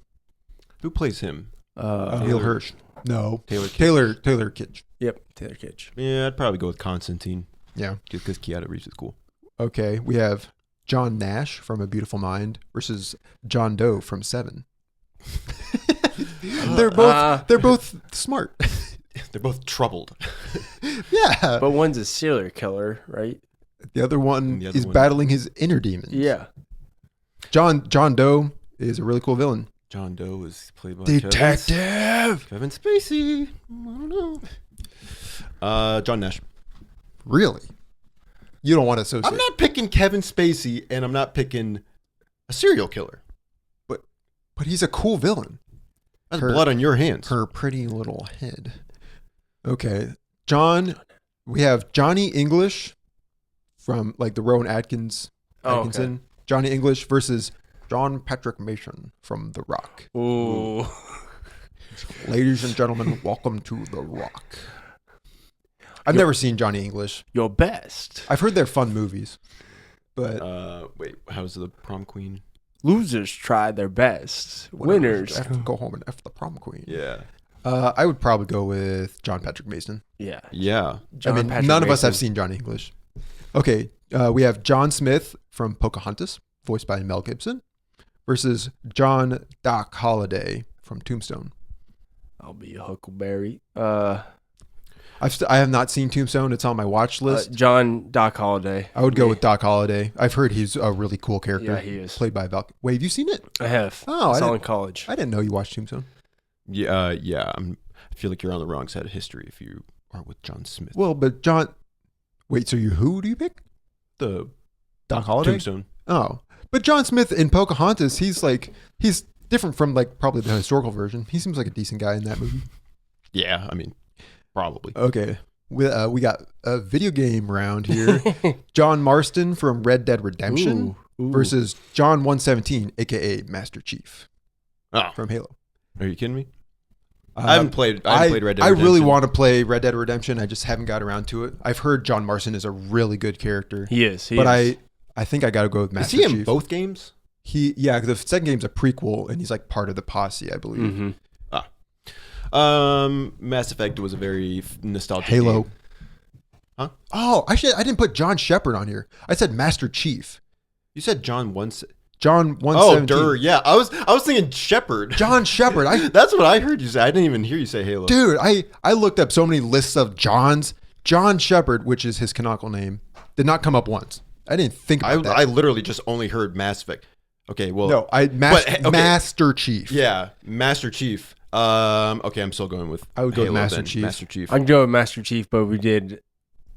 S3: Who plays him?
S1: Neil Hirsch. No.
S3: Taylor Kitsch.
S2: Yep, Taylor Kitsch.
S3: Yeah, I'd probably go with Constantine.
S1: Yeah.
S3: Just because Keanu Reeves is cool.
S1: Okay, we have John Nash from A Beautiful Mind versus John Doe from Seven. They're both smart.
S3: They're both troubled.
S1: Yeah.
S2: But one's a serial killer, right?
S1: The other one is battling his inner demons.
S2: Yeah.
S1: John Doe is a really cool villain.
S3: John Doe is played by
S1: Detective
S3: Kevin Spacey. I don't know. John Nash.
S1: Really? You don't want to associate.
S3: I'm not picking Kevin Spacey, and I'm not picking a serial killer.
S1: But he's a cool villain.
S3: That's blood on your hands.
S1: Her pretty little head. Okay. We have Johnny English from like the Rowan Atkinson.
S2: Okay.
S1: Johnny English versus John Patrick Mason from The Rock.
S2: Ooh.
S1: Ladies and gentlemen, welcome to The Rock. I've never seen Johnny English.
S2: Your best.
S1: I've heard they're fun movies. But
S3: wait, how's the prom queen?
S2: Losers tried their best. Winners
S1: have to go home and F the prom queen.
S3: Yeah.
S1: I would probably go with John Patrick Mason.
S2: Yeah.
S1: None of us have seen Johnny English. Okay, we have John Smith from Pocahontas, voiced by Mel Gibson, versus John Doc Holliday from Tombstone.
S2: I'll be a Huckleberry.
S1: I have not seen Tombstone. It's on my watch list.
S2: John Doc Holliday.
S1: I would go with Doc Holliday. I've heard he's a really cool character.
S2: Yeah, he is.
S1: Played by Val. Wait, have you seen it?
S2: I have.
S1: Oh,
S2: I saw it in college.
S1: I didn't know you watched Tombstone.
S3: Yeah. I feel like you're on the wrong side of history if you are with John Smith.
S1: Well, but John. Wait, so who do you pick?
S3: The
S1: Doc Holliday.
S3: Tombstone.
S1: Oh, but John Smith in Pocahontas, he's different from like probably the historical version. He seems like a decent guy in that movie.
S3: Yeah, I mean, probably.
S1: Okay. We got a video game round here. John Marston from Red Dead Redemption versus John 117, a.k.a. Master Chief from Halo.
S3: Are you kidding me? I haven't played Red Dead Redemption.
S1: I really want to play Red Dead Redemption. I just haven't got around to it. I've heard John Marston is a really good character.
S2: He is.
S1: I think I got to go with Master Chief.
S3: Is he in both games?
S1: The second game's a prequel, and he's like part of the posse, I believe.
S3: Mass Effect was a very nostalgic
S1: Halo.
S3: game. Huh?
S1: Oh, I didn't put John Shepard on here. I said Master Chief.
S3: You said John once.
S1: John
S3: Oh,
S1: 117.
S3: yeah. I was thinking Shepard.
S1: John Shepard.
S3: That's what I heard you say. I didn't even hear you say Halo.
S1: Dude, I looked up so many lists of Johns. John Shepard, which is his canonical name, did not come up once. I didn't think about that.
S3: I literally just only heard Mass Effect. Okay, well,
S1: No, Master Chief.
S3: Yeah, Master Chief. Okay, I'm still going with.
S1: I would go with
S3: Halo
S1: Master
S3: then.
S1: Chief.
S3: Master Chief.
S2: I can go with Master Chief, but we did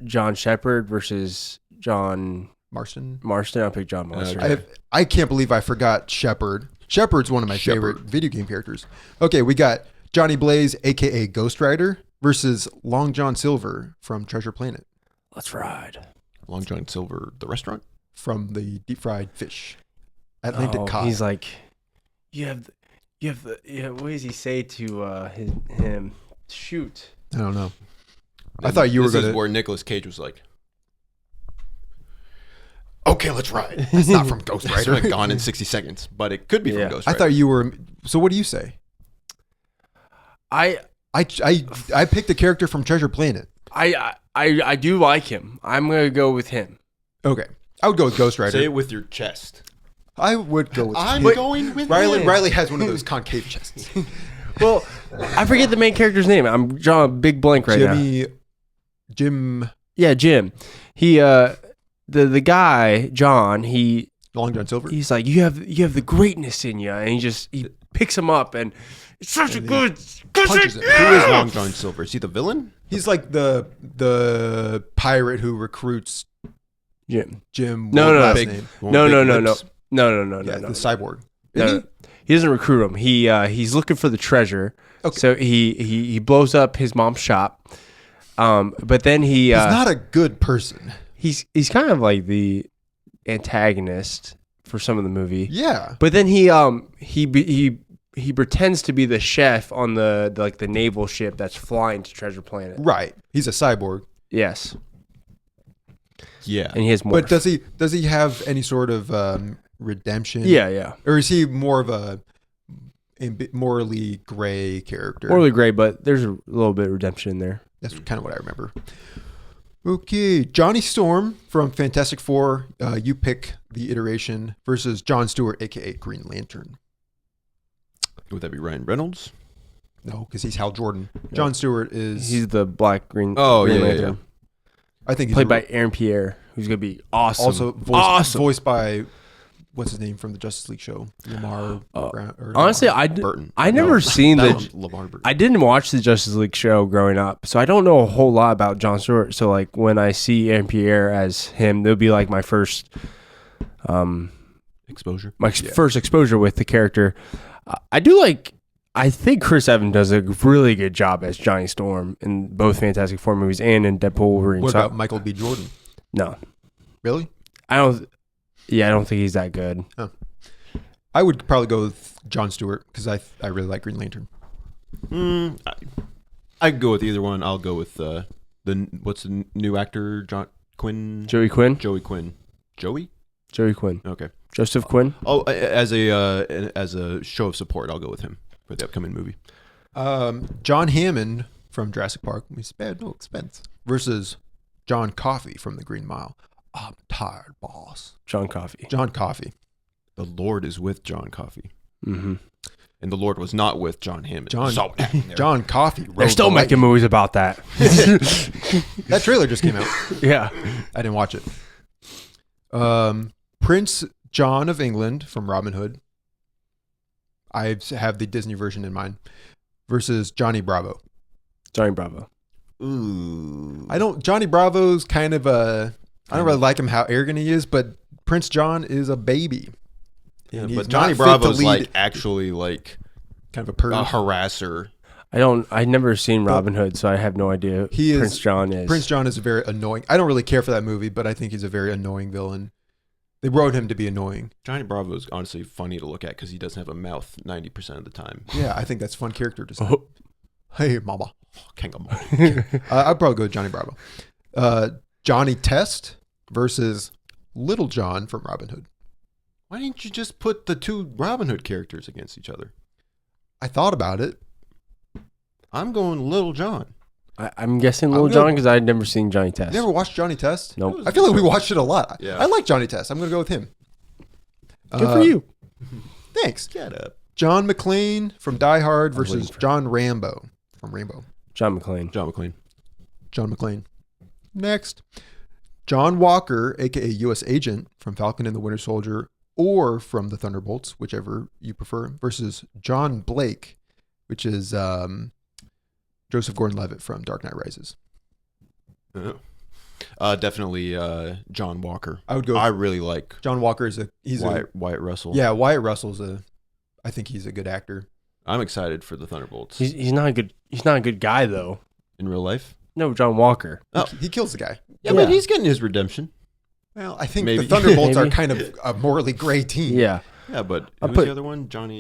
S2: John Shepard versus John
S1: Marston.
S2: I'll pick John Marston.
S3: Okay.
S1: I can't believe I forgot Shepard. Shepard's one of my favorite video game characters. Okay, we got Johnny Blaze, aka Ghost Rider, versus Long John Silver from Treasure Planet,
S2: Let's ride.
S3: Long John Silver, the restaurant.
S1: from the deep fried fish. Atlantic cod.
S2: He's like, you have the what does he say to him? Shoot.
S1: I don't know. I thought you were
S3: This is
S1: gonna.
S3: where Nicolas Cage was like,
S1: Okay, let's ride. It's not from Ghost
S3: "It's
S1: Rider.
S3: gone in 60 seconds," but it could be
S2: Yeah.
S3: from Ghost
S1: I
S3: Rider.
S1: thought you were. So what do you say?
S2: I
S1: picked a character from Treasure Planet.
S2: I do like him. I'm gonna go with him.
S1: Okay, I would go with Ghost Rider.
S3: Say it with your chest.
S1: I would go with
S3: I'm
S1: him.
S3: going with
S1: Riley.
S3: him.
S1: Riley has one of those concave chests.
S2: Well, I forget the main character's name. I'm drawing a big blank right now.
S1: Jim,
S2: Yeah, Jim. He the guy John.
S1: Long John Silver.
S2: He's like, you have the greatness in you, and he picks him up, and it's such a good
S1: punches him.
S3: Who is Long John Silver? Is he the villain?
S1: He's like the pirate who recruits
S2: Jim.
S1: Jim.
S2: No,
S1: what
S2: no,
S1: last
S3: Big-
S1: name?
S2: No,
S3: big
S2: no, no, no,
S3: lips.
S2: no.
S1: The cyborg.
S2: No,
S1: Isn't
S2: he doesn't recruit him. He's looking for the treasure.
S1: Okay.
S2: So he blows up his mom's shop. But then
S1: He's not a good person.
S2: he's kind of like the antagonist for some of the movie.
S1: Yeah.
S2: But then he pretends to be the chef on the naval ship that's flying to Treasure Planet.
S1: Right. He's a cyborg.
S2: Yes,
S3: Yeah.
S2: and he has more.
S1: But does he have any sort of redemption?
S2: yeah.
S1: Or is he more of a morally gray character?
S2: Morally gray, but there's a little bit of redemption in there.
S1: That's kind of what I remember. Okay, Johnny Storm from Fantastic Four. You pick the iteration versus Jon Stewart, aka Green Lantern.
S3: Would that be Ryan Reynolds?
S1: No, because he's Hal Jordan. Jon Stewart is.
S2: He's the black green.
S3: Oh,
S2: Green
S3: yeah,
S2: Lantern.
S1: I think he's
S2: Played by Aaron Pierre, who's gonna be awesome.
S1: also
S2: awesome.
S1: voiced by what's his name from the Justice League show, Lamar.
S2: Honestly,
S3: Burton.
S2: I never seen
S3: that
S2: the.
S3: was LeVar Burton.
S2: I didn't watch the Justice League show growing up, so I don't know a whole lot about Jon Stewart. So like when I see Aaron Pierre as him, that'll be like my first,
S3: Exposure.
S2: first exposure with the character. I do like. I think Chris Evans does a really good job as Johnny Storm in both Fantastic Four movies and in Deadpool Wolverine.
S1: What
S2: So-
S1: about Michael B. Jordan?
S2: no,
S1: Really?
S2: I don't. Yeah, I don't think he's that good.
S1: I would probably go with Jon Stewart because I really like Green Lantern.
S3: I could go with either one. I'll go with what's the new actor?
S2: Joey Quinn.
S3: Joey Quinn. Joey?
S2: Joey Quinn.
S3: Okay.
S2: Joseph Quinn.
S3: Oh, as a show of support, I'll go with him for the upcoming movie.
S1: John Hammond from Jurassic Park. We spared no expense. Versus John Coffey from The Green Mile. I'm tired, boss.
S2: John Coffey.
S1: John Coffey.
S3: The Lord is with John Coffey.
S2: Mm-hmm.
S3: And the Lord was not with John Hammond.
S1: John
S3: So what happened there?
S1: John Coffey.
S2: They're still making movies about that.
S1: That trailer just came out.
S2: Yeah.
S1: I didn't watch it. Prince John of England from Robin Hood. I have the Disney version in mind. Versus Johnny Bravo.
S2: Johnny Bravo.
S3: Ooh.
S1: Johnny Bravo's kind of I don't really like him how arrogant he is, but Prince John is a baby.
S3: Yeah,
S1: And he's
S3: but Johnny
S1: not fit to
S3: Bravo's
S1: lead
S3: like actually like
S1: kind of a person.
S3: a harasser.
S2: I've never seen Robin Hood, so I have no idea who Prince John is.
S1: Prince John is very annoying. I don't really care for that movie, but I think he's a very annoying villain. They wrote him to be annoying.
S3: Johnny Bravo is honestly funny to look at because he doesn't have a mouth 90% of the time.
S1: Yeah, I think that's a fun character design.
S2: Oh.
S1: Hey, mama.
S3: Kangaroo.
S1: I'd probably go with Johnny Bravo. Johnny Test versus Little John from Robin Hood.
S3: Why didn't you just put the two Robin Hood characters against each other?
S1: I thought about it.
S3: I'm going Little John.
S2: I'm guessing Little John because I'd never seen Johnny Test.
S1: You never watched Johnny Test?
S2: Nope.
S1: I feel like we watched it a lot.
S3: Yeah.
S1: I like Johnny Test. I'm going to go with him.
S2: Good for you.
S1: Thanks.
S3: Get up.
S1: John McClane from Die Hard versus
S2: waiting for
S1: John Rambo from Rainbow.
S2: John McClane.
S3: John McClane.
S1: John McClane. Next. John Walker, a.k.a. U.S. Agent from Falcon and the Winter Soldier or from the Thunderbolts, whichever you prefer, versus John Blake, which is Joseph Gordon-Levitt from Dark Knight Rises.
S3: Definitely John Walker.
S1: I would go.
S3: I really like
S1: John Walker is
S3: Wyatt Russell.
S1: Yeah, Wyatt Russell's I think he's a good actor.
S3: I'm excited for the Thunderbolts.
S2: He's not a good guy though.
S3: In real life?
S2: No, John Walker.
S3: Oh.
S1: He kills the guy.
S3: Yeah, but he's getting his redemption.
S1: Well, I think
S3: Maybe.
S1: the Thunderbolts are
S2: Maybe.
S1: kind of a morally gray team.
S2: Yeah.
S3: Yeah, but
S2: I'll
S3: who's
S2: put-
S3: the other one? John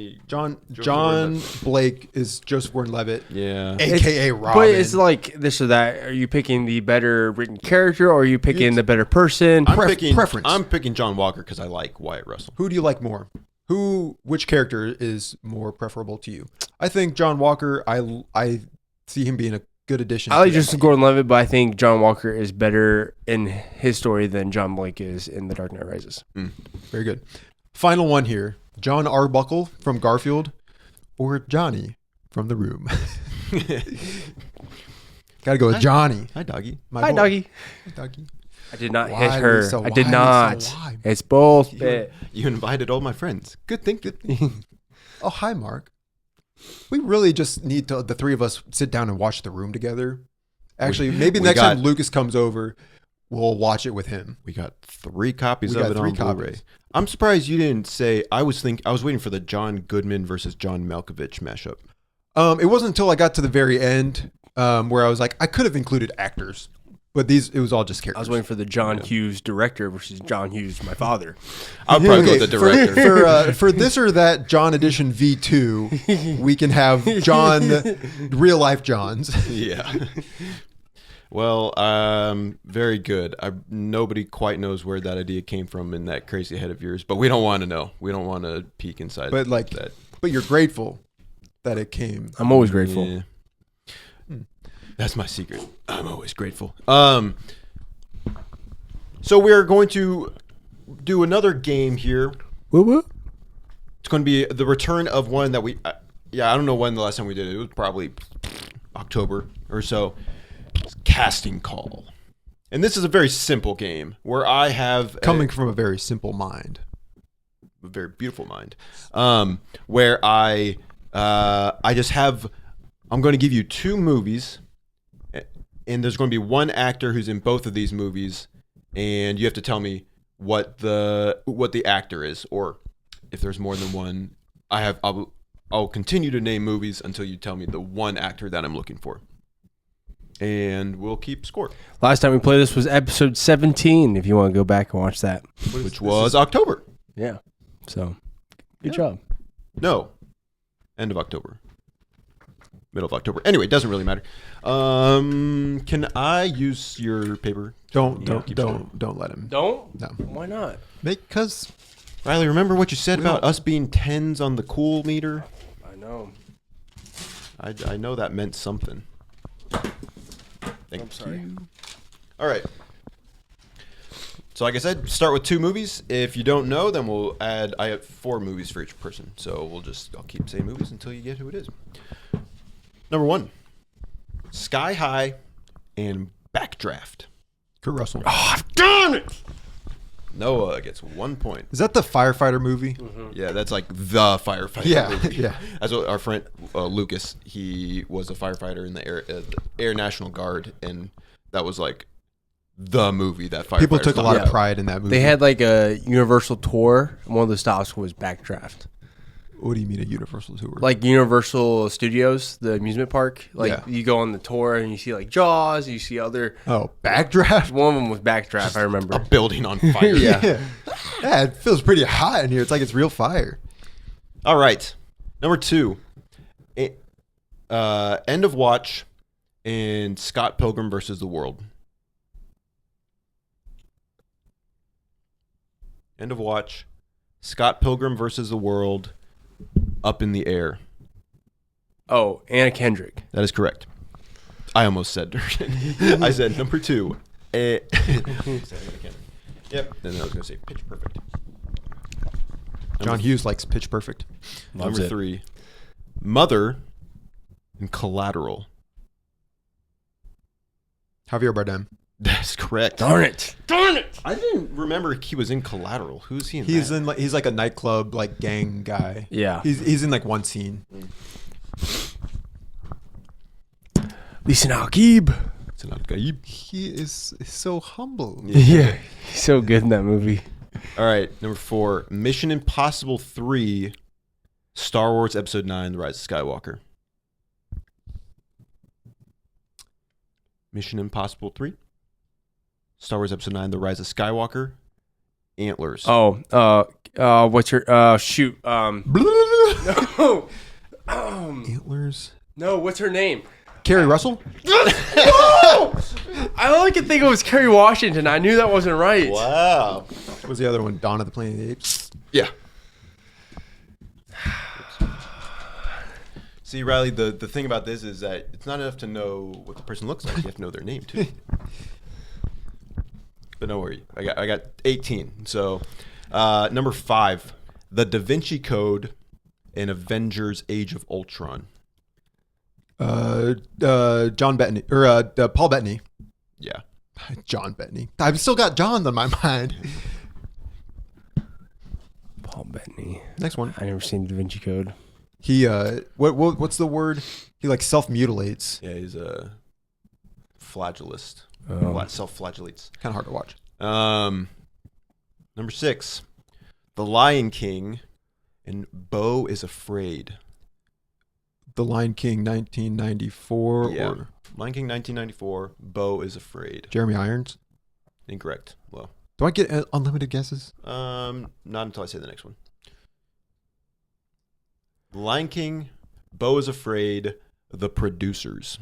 S1: John Blake is Joseph Gordon-Levitt,
S3: Yeah.
S1: a.k.a. Robin.
S2: But it's like this or that. Are you picking the better written character or are you picking the better person?
S1: preference.
S3: I'm picking John Walker because I like Wyatt Russell.
S1: Who do you like more? Which character is more preferable to you? I think John Walker, I see him being a good addition.
S2: I like
S1: to
S2: Joseph Gordon-Levitt, but I think John Walker is better in his story than John Blake is in The Dark Knight Rises.
S1: Very good. Final one here. John Arbuckle from Garfield or Johnny from The Room? Gotta go with Johnny.
S3: Hi, doggy.
S1: My
S2: Hi,
S1: boy.
S2: doggy.
S1: Hi, doggy.
S2: I did not
S1: Why,
S2: hit her.
S1: Lisa?
S2: I did
S1: Why,
S2: not.
S1: Lisa? Why?
S2: It's bullshit.
S3: You invited all my friends. Good thing.
S1: Oh, hi, Mark. We really just need to, the three of us, sit down and watch The Room together. Actually, maybe
S3: we
S1: next
S3: got-
S1: time Lucas comes over, we'll watch it with him.
S3: We got 3 copies
S1: We
S3: of
S1: got
S3: it
S1: 3
S3: on Blu-ray.
S1: copies.
S3: I'm surprised you didn't say. I was waiting for the John Goodman versus John Malkovich mashup.
S1: It wasn't until I got to the very end where I was like, I could have included actors, but it was all just characters.
S2: I was waiting for the John Hughes director versus John Hughes, my father.
S3: I'll probably go with the director.
S1: For this or that John Edition V2, we can have John, real life Johns.
S3: Yeah. Well, very good. Nobody quite knows where that idea came from in that crazy head of yours, but we don't want to know. We don't want to peek inside.
S1: But like,
S3: that.
S1: but you're grateful that it came.
S2: I'm always grateful.
S3: Yeah. That's my secret. I'm always grateful. So we're going to do another game here.
S2: Woo woo.
S3: It's going to be the return of one that we. I don't know when the last time we did it. It was probably October or so. It's Casting Call, and this is a very simple game where I have
S1: Coming from a very simple mind.
S3: a very beautiful mind, where I just have. I'm going to give you 2 movies, and there's going to be one actor who's in both of these movies, and you have to tell me what the actor is, or if there's more than one. I'll continue to name movies until you tell me the one actor that I'm looking for, and we'll keep score.
S2: Last time we played this was episode 17. If you want to go back and watch that,
S3: Which was October.
S2: yeah. So, good job.
S3: No, end of October. Middle of October. Anyway, it doesn't really matter. Can I use your paper?
S1: Don't
S3: keep score.
S1: let him.
S2: Don't.
S1: No.
S2: Why not?
S1: Because
S3: Riley, remember what you said
S1: We
S3: about
S1: don't-
S3: us being 10s on the cool meter?
S2: I know.
S3: I know that meant something. Thank
S2: I'm sorry.
S3: you. All right. So like I said, start with 2 movies. If you don't know, then we'll add. I have 4 movies for each person. So I'll keep saying movies until you get who it is. Number 1, Sky High and Backdraft.
S1: Kurt Russell.
S3: Darn it! Noah gets 1 point.
S1: Is that the firefighter movie?
S3: Yeah, that's like the firefighter.
S1: Yeah,
S3: movie.
S1: yeah.
S3: That's what our friend Lucas. He was a firefighter in the Air National Guard, and that was like the movie that firefighters.
S1: People took a lot
S3: talked
S1: of
S3: about.
S1: pride in that movie.
S2: They had like a Universal tour, and one of the stops was Backdraft.
S1: What do you mean a Universal tour?
S2: Like Universal Studios, the amusement park. Like
S1: Yeah.
S2: you go on the tour and you see like Jaws, you see other.
S1: Backdraft?
S2: One of them was Backdraft. I
S3: A
S2: remember.
S3: building on fire.
S2: Yeah.
S1: Yeah, it feels pretty hot in here. It's like it's real fire.
S3: All right. Number 2, End of Watch and Scott Pilgrim versus the World. End of Watch, Scott Pilgrim versus the World, Up in the Air.
S2: Oh, Anna Kendrick.
S3: That is correct. I almost said I said number 2. Yep. And then I was going to say Pitch Perfect.
S1: John Hughes likes Pitch Perfect.
S2: Loves
S3: Number
S2: it.
S3: 3. Mother and Collateral.
S1: Javier Bardem.
S3: That's correct.
S2: Darn it.
S3: I didn't remember he was in Collateral. Who's he in?
S1: He's
S3: that?
S1: in like he's like a nightclub like gang guy.
S2: Yeah.
S1: He's in like one scene.
S2: Listen, Al-Gib.
S3: It's an Al-Gaib.
S1: He is so humble.
S2: Yeah. He's so good in that movie.
S3: All right, number 4. Mission Impossible 3, Star Wars Episode 9, The Rise of Skywalker. Mission Impossible 3, Star Wars Episode 9, The Rise of Skywalker. Antlers.
S2: Oh, what's her, shoot, no,
S1: Antlers.
S2: no, what's her name?
S1: Carrie Russell.
S2: I only could think it was Kerry Washington. I knew that wasn't right.
S3: Wow.
S1: What was the other one? Dawn of the Planet of the Apes.
S3: Yeah. See, Riley, the thing about this is that it's not enough to know what the person looks like. You have to know their name, too. But don't worry. I got 18. So, number 5, The Da Vinci Code and Avengers Age of Ultron.
S1: John Bettany or Paul Bettany.
S3: Yeah.
S1: John Bettany. I've still got John on my mind.
S2: Paul Bettany.
S1: Next one.
S2: I never seen Da Vinci Code.
S1: He what's the word? He like self-mutilates.
S3: Yeah, he's a flagellist.
S2: Oh.
S3: Self-flagellates.
S1: Kind of hard to watch.
S3: Number 6, The Lion King and Beau is Afraid.
S1: The Lion King 1994
S3: Yeah.
S1: or
S3: Lion King 1994, Beau is Afraid.
S1: Jeremy Irons.
S3: Incorrect. Well,
S1: Do I get unlimited guesses?
S3: not until I say the next one. The Lion King, Beau is Afraid, The Producers.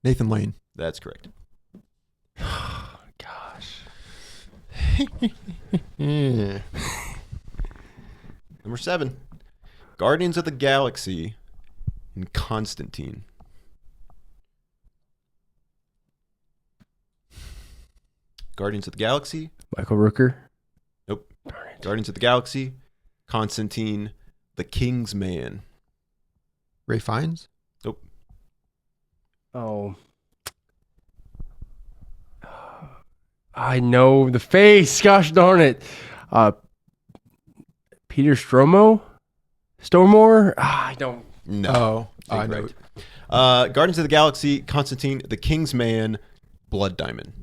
S1: Nathan Lane.
S3: That's correct.
S2: Gosh.
S3: Number 7, Guardians of the Galaxy and Constantine. Guardians of the Galaxy.
S2: Michael Rooker.
S3: Nope.
S2: Darn it.
S3: Guardians of the Galaxy, Constantine, The King's Man.
S1: Ray Fiennes.
S3: Nope.
S2: Oh. I know the face. Gosh darn it. Peter Stormore? I don't.
S3: No.
S1: Oh, I know.
S3: Incorrect. Guardians of the Galaxy, Constantine, The King's Man, Blood Diamond.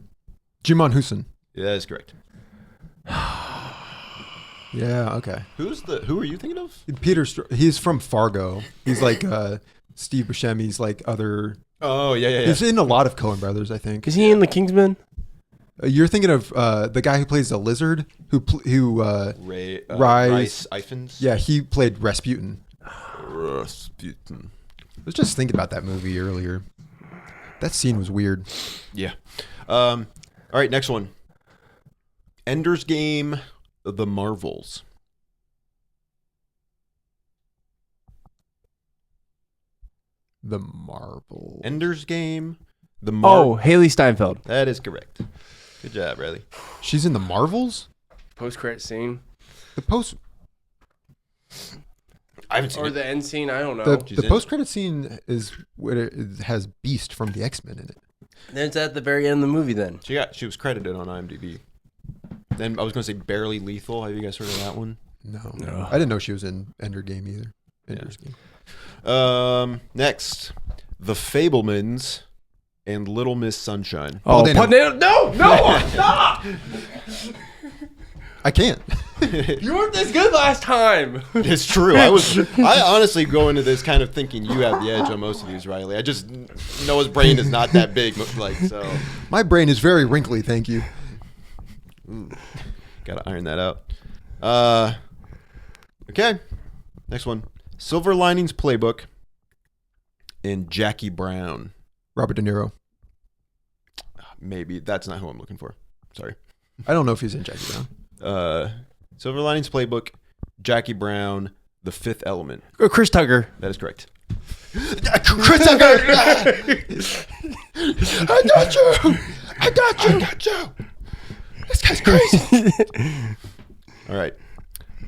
S1: Jimon Hussein.
S3: Yeah, that is correct.
S1: Yeah. Okay.
S3: Who are you thinking of?
S1: He's from Fargo. He's like Steve Buscemi's like other.
S3: Oh, yeah.
S1: He's in a lot of Coen brothers, I think.
S2: Is he in The Kingsman?
S1: You're thinking of the guy who plays the lizard, who
S3: Rice Ifans.
S1: Yeah, he played Rasputin.
S3: Rasputin.
S1: I was just thinking about that movie earlier. That scene was weird.
S3: Yeah. All right, next one. Ender's Game, The Marvels.
S1: The Marvel.
S3: Ender's Game, The
S2: Oh,
S3: Marvels.
S2: Haley Steinfeld.
S3: That is correct. Good job, Riley.
S1: She's in the Marvels.
S2: Post-credit scene.
S1: The post.
S3: I haven't seen
S2: Or
S3: it.
S2: the end scene. I don't know.
S1: The,
S3: She's
S1: the
S3: in
S1: post credit scene is what it has Beast from the X-Men in it.
S2: Then it's at the very end of the movie then.
S3: She was credited on IMDb. Then I was going to say Barely Lethal. Have you guys heard of that one?
S1: No. I didn't know she was in Ender Game either. Ender's Game.
S3: Next, The Fablemans and Little Miss Sunshine.
S2: Oh,
S1: Dano.
S2: no, stop!
S1: I can't.
S2: You weren't this good last time.
S3: It's true. I honestly go into this kind of thinking you have the edge on most of these, Riley. I just Noah's brain is not that big, like so.
S1: My brain is very wrinkly, thank you.
S3: Gotta iron that out. Okay. Next one. Silver Linings Playbook and Jackie Brown.
S1: Robert De Niro.
S3: Maybe that's not who I'm looking for. Sorry.
S1: I don't know if he's in Jackie Brown.
S3: Silver Linings Playbook, Jackie Brown, The Fifth Element.
S2: Chris Tucker.
S3: That is correct. Chris Tucker! I got you! I got you! This guy's crazy. All right.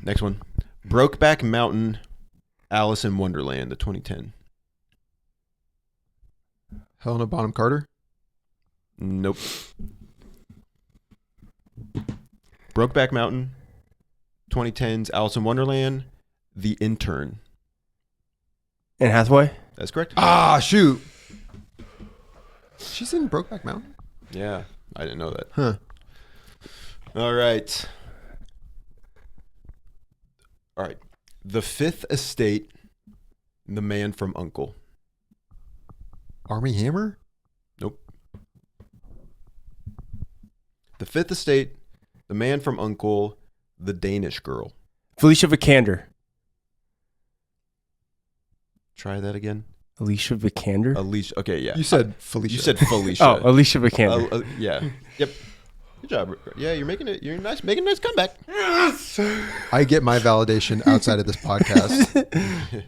S3: Next one. Brokeback Mountain, Alice in Wonderland, the 2010.
S1: Helena Bonham Carter.
S3: Nope. Brokeback Mountain, 2010's Alice in Wonderland, The Intern.
S2: Anne Hathaway.
S3: That's correct.
S1: Ah, shoot. She's in Brokeback Mountain?
S3: Yeah, I didn't know that.
S1: Huh.
S3: All right. The Fifth Estate, The Man from U.N.C.L.E.
S1: Army Hammer?
S3: Nope. The Fifth Estate, The Man from U.N.C.L.E., The Danish Girl.
S2: Felicia Vikander.
S3: Try that again.
S2: Alicia Vikander.
S3: Alicia. Okay, yeah.
S1: You said Felicia.
S3: You said Felicia.
S2: Oh, Alicia Vikander.
S3: Yeah. Yep. Good job. Yeah, you're making it. You're making a nice comeback.
S1: I get my validation outside of this podcast.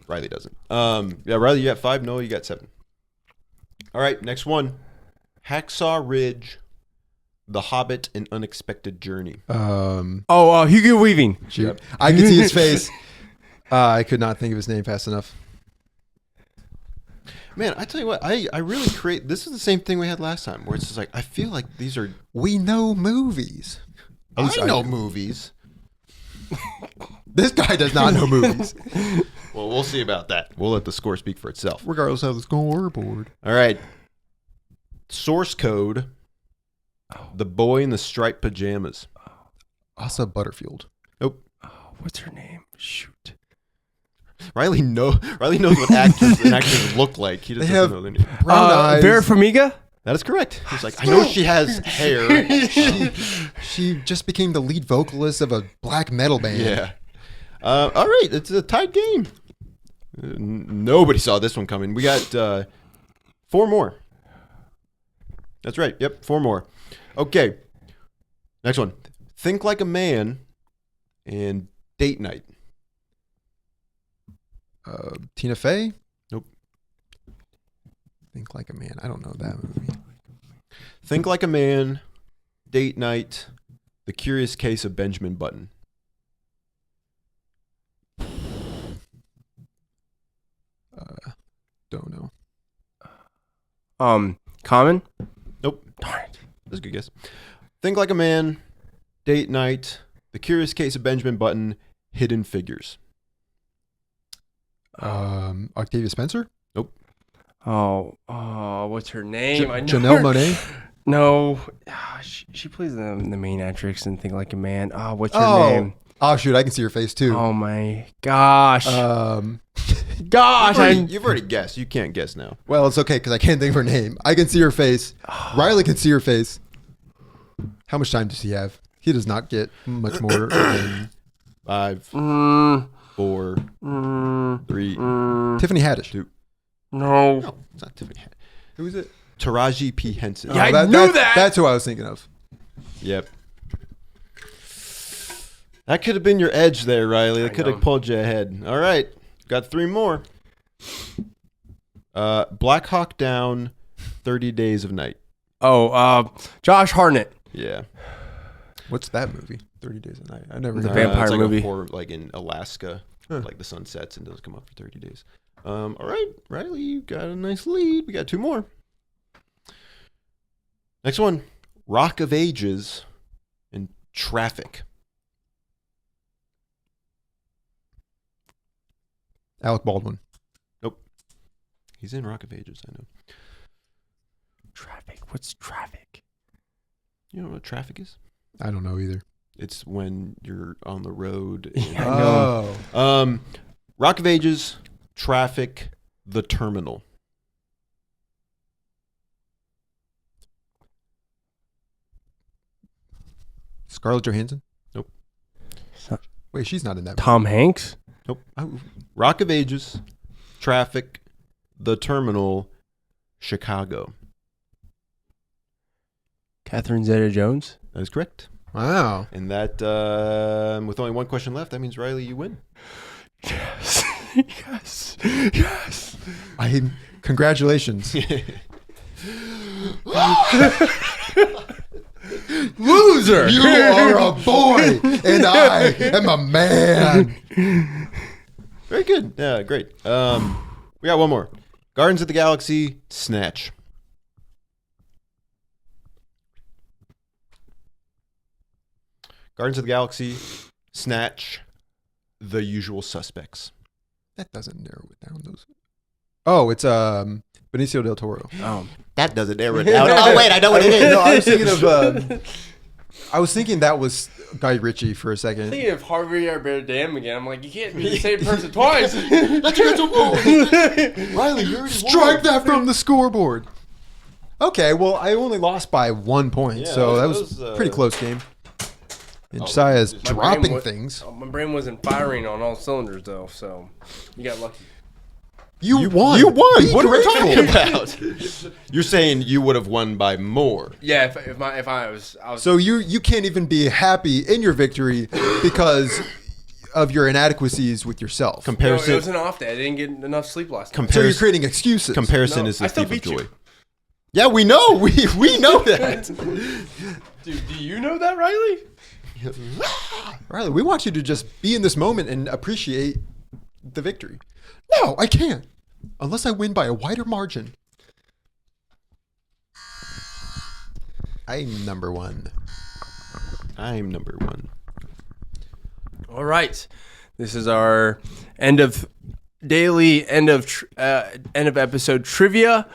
S3: Riley doesn't. Yeah, Riley, you got 5. Noah, you got 7. All right, next one. Hacksaw Ridge, The Hobbit, An Unexpected Journey.
S2: Hugo Weaving.
S1: Shoot.
S3: Yep.
S1: I can see his face. I could not think of his name fast enough.
S3: Man, I tell you what, I really create. This is the same thing we had last time, where it's just like I feel like these are.
S1: We know movies.
S3: I know movies.
S1: This guy does not know movies.
S3: Well, we'll see about that. We'll let the score speak for itself.
S1: Regardless of the scoreboard.
S3: All right. Source Code. The Boy in the Striped Pajamas.
S1: Asa Butterfield.
S3: Nope.
S2: What's her name? Shoot.
S3: Riley knows what actors look like. He just
S1: They
S3: doesn't
S1: have
S3: know their name.
S1: brown eyes.
S2: Vera Farmiga.
S3: That is correct. He's like, I know she has hair.
S1: She just became the lead vocalist of a black metal band.
S3: Yeah. All right. It's a tied game. Nobody saw this one coming. We got 4 more. That's right. Yep. 4 more. Okay. Next one. Think Like a Man and Date Night.
S1: Tina Fey?
S3: Nope.
S1: Think Like a Man. I don't know that movie.
S3: Think Like a Man, Date Night, The Curious Case of Benjamin Button.
S1: Don't know.
S2: Common.
S3: Nope.
S2: Darn it.
S3: That's a good guess. Think Like a Man, Date Night, The Curious Case of Benjamin Button, Hidden Figures.
S1: Octavia Spencer?
S3: Nope.
S2: What's her name? I know
S1: Janelle
S2: her.
S1: Monáe?
S2: No, she plays the main actress in Think Like a Man. What's her name?
S1: Oh, shoot. I can see her face, too.
S2: Oh, my gosh.
S3: You've already guessed. You can't guess now.
S1: Well, it's okay because I can't think of her name. I can see her face. Riley can see her face. How much time does he have? He does not get much more than
S3: 5, 4, 3,
S1: Tiffany Haddish.
S3: 2.
S2: No.
S3: No, it's not Tiffany Haddish.
S1: Who is it?
S3: Taraji P. Henson.
S2: Yeah, I knew that.
S1: That's who I was thinking of.
S3: Yep. That could have been your edge there, Riley. That could have pulled you ahead. All right. Got 3 more. Black Hawk Down, 30 Days of Night.
S2: Josh Hartnett.
S3: Yeah.
S1: What's that movie? 30 Days a Night. I never
S2: The
S1: heard
S2: vampire
S3: it's like
S2: movie.
S3: A horror, like in Alaska, like the sun sets and doesn't come up for 30 days. All right, Riley, you got a nice lead. We got 2 more. Next one, Rock of Ages and Traffic.
S1: Alec Baldwin.
S3: Nope. He's in Rock of Ages, I know.
S2: Traffic. What's traffic?
S3: You know what traffic is?
S1: I don't know either.
S3: It's when you're on the road. And,
S2: I know.
S3: Rock of Ages, Traffic, The Terminal.
S1: Scarlett Johansson?
S3: Nope.
S1: Wait, she's not in that
S2: Tom Hanks.
S3: Nope. Rock of Ages, Traffic, The Terminal, Chicago.
S2: Catherine Zeta-Jones.
S3: That is correct.
S1: Wow.
S3: And that, with only one question left, that means Riley, you win.
S2: Yes. Yes.
S1: Congratulations.
S2: Loser.
S1: You are a boy, and I am a man.
S3: Very good. Yeah, great. We got one more. Guardians of the Galaxy, Snatch. Guardians of the Galaxy, Snatch, The Usual Suspects.
S1: That doesn't narrow it down. Oh, it's Benicio del Toro.
S3: That doesn't narrow it down. Oh, wait, I know what it is.
S1: No, I was thinking of. I was thinking that was Guy Ritchie for a second.
S2: Thinking of Harvey Bardem again. I'm like, you can't be the same person twice.
S3: That's against the rules. Riley, you already
S1: Strike that from the scoreboard. Okay, well, I only lost by 1 point,
S3: Yeah,
S1: so that
S3: that
S1: was
S3: was,
S1: a pretty close game. And Josiah's
S2: My
S1: dropping
S2: brain wa-
S1: things.
S2: My brain wasn't firing on all cylinders though, so you got lucky.
S1: You won.
S3: You won.
S1: Be
S3: What are we
S1: grateful.
S3: talking about? You're saying you would have won by more.
S2: Yeah, if I was
S1: So you can't even be happy in your victory because of your inadequacies with yourself.
S2: it
S3: Comparison.
S2: was an off day. I didn't get enough sleep last night.
S1: So you're
S3: Comparison.
S1: creating excuses.
S3: Comparison
S2: No,
S3: is
S2: I
S3: the
S2: still
S3: thief of
S2: beat you.
S3: joy. Yeah, we know. We know that.
S2: Dude, do you know that, Riley?
S1: Riley, we want you to just be in this moment and appreciate the victory. No, I can't. Unless I win by a wider margin. I'm number one.
S3: I'm number one.
S2: All right, this is our end of episode trivia.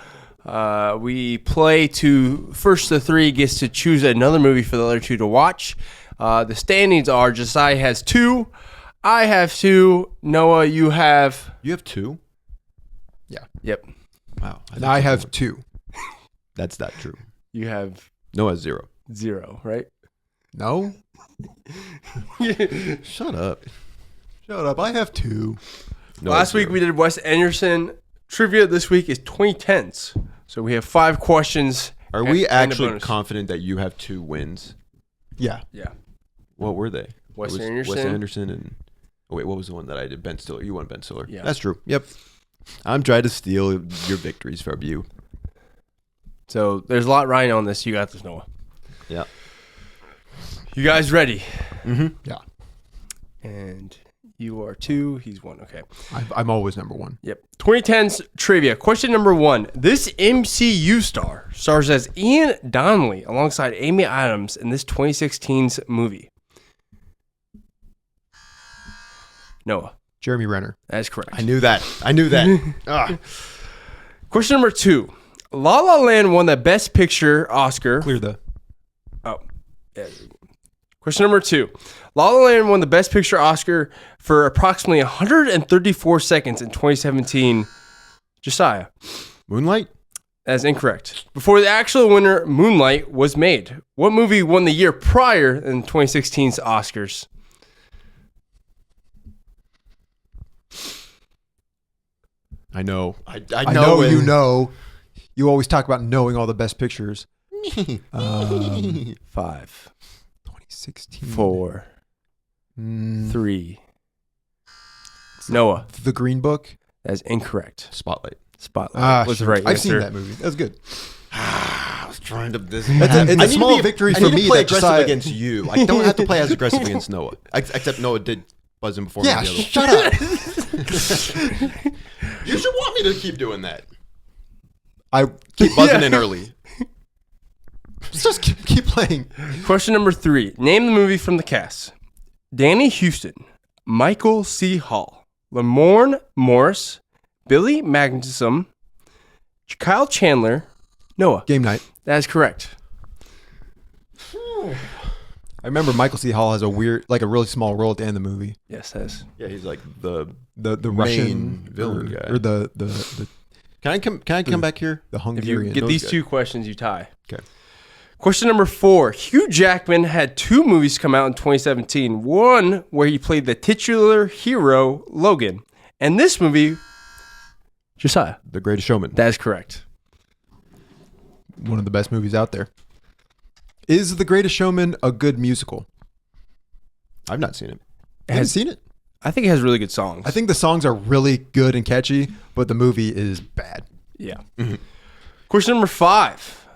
S2: We play to first the three gets to choose another movie for the other two to watch. The standings are Josiah has 2, I have 2, Noah you have.
S3: You have 2?
S1: Yeah.
S2: Yep.
S3: Wow.
S1: And I have 2.
S3: That's not true.
S2: You have
S3: Noah has 0.
S2: 0, right?
S1: No?
S3: Shut up.
S1: Shut up. I have 2.
S3: Noah
S2: Last
S3: has
S2: week
S3: 0.
S2: we did Wes Anderson trivia. This week is 2010s. So we have 5 questions.
S3: Are
S2: and-
S3: we
S2: and a
S3: actually
S2: bonus.
S3: confident that you have 2 wins?
S1: Yeah.
S2: Yeah.
S3: What were they?
S2: Wes
S3: It was
S2: Anderson.
S3: Wes Anderson and... Oh, wait, what was the one that I did? Ben Stiller. You won Ben Stiller.
S2: Yeah.
S3: That's true. Yep. I'm trying to steal your victories from you.
S2: So there's a lot riding on this. You got this, Noah.
S3: Yeah.
S2: You guys ready?
S3: Mm-hmm.
S1: Yeah.
S2: And you are 2. He's 1. Okay.
S1: I'm always number 1.
S2: Yep. 2010s trivia. Question number 1. This MCU star stars as Ian Donnelly alongside Amy Adams in this 2016's movie. Noah.
S1: Jeremy Renner.
S2: That is correct.
S3: I knew that. Ah.
S2: Question number 2. La La Land won the Best Picture Oscar.
S1: Clear the...
S2: Oh. Yeah. Question number 2. La La Land won the Best Picture Oscar for approximately 134 seconds in 2017. Josiah.
S3: Moonlight?
S2: That is incorrect. Before the actual winner, Moonlight, was made, what movie won the year prior in 2016's Oscars?
S3: I know. I
S1: know
S3: it.
S1: you know. You always talk about knowing all the best pictures.
S2: 5,
S1: 2016.
S2: 4,
S1: Mm,
S2: 3. Noah.
S1: The Green Book.
S2: That is incorrect.
S3: Spotlight.
S2: Spotlight was the right
S1: I've
S2: answer.
S1: seen that movie. That was good.
S3: I was trying to... It's
S1: a small victory for me
S3: play
S1: that
S3: aggressive
S1: Josiah-
S3: against you. I don't have to play as aggressive against Noah. Except Noah did buzz him before
S1: Yeah,
S3: me.
S1: shut up.
S3: You should want me to keep doing that.
S1: I
S3: Keep buzzing in early.
S1: just keep playing.
S2: Question number 3. Name the movie from the cast. Danny Houston, Michael C. Hall, Lamorne Morris, Billy Magnuson, Kyle Chandler, Noah.
S1: Game night.
S2: That is correct.
S1: I remember Michael C. Hall has a really small role at the end of the movie.
S2: Yes, that is.
S3: Yeah, he's like the
S1: The
S3: main
S1: Russian
S3: villain guy.
S1: or the
S3: Can I come back here?
S1: the
S2: If you
S1: Hungarian.
S2: get these
S3: good.
S2: 2 questions, you tie.
S3: Okay.
S2: Question number 4. Hugh Jackman had 2 movies come out in 2017. One where he played the titular hero, Logan. And this movie, Josiah.
S3: The Greatest Showman.
S2: That is correct.
S1: One of the best movies out there. Is The Greatest Showman a good musical?
S3: I've not seen it.
S1: I haven't seen it.
S2: I think it has really good songs.
S1: I think the songs are really good and catchy, but the movie is bad.
S2: Yeah. Question number 5.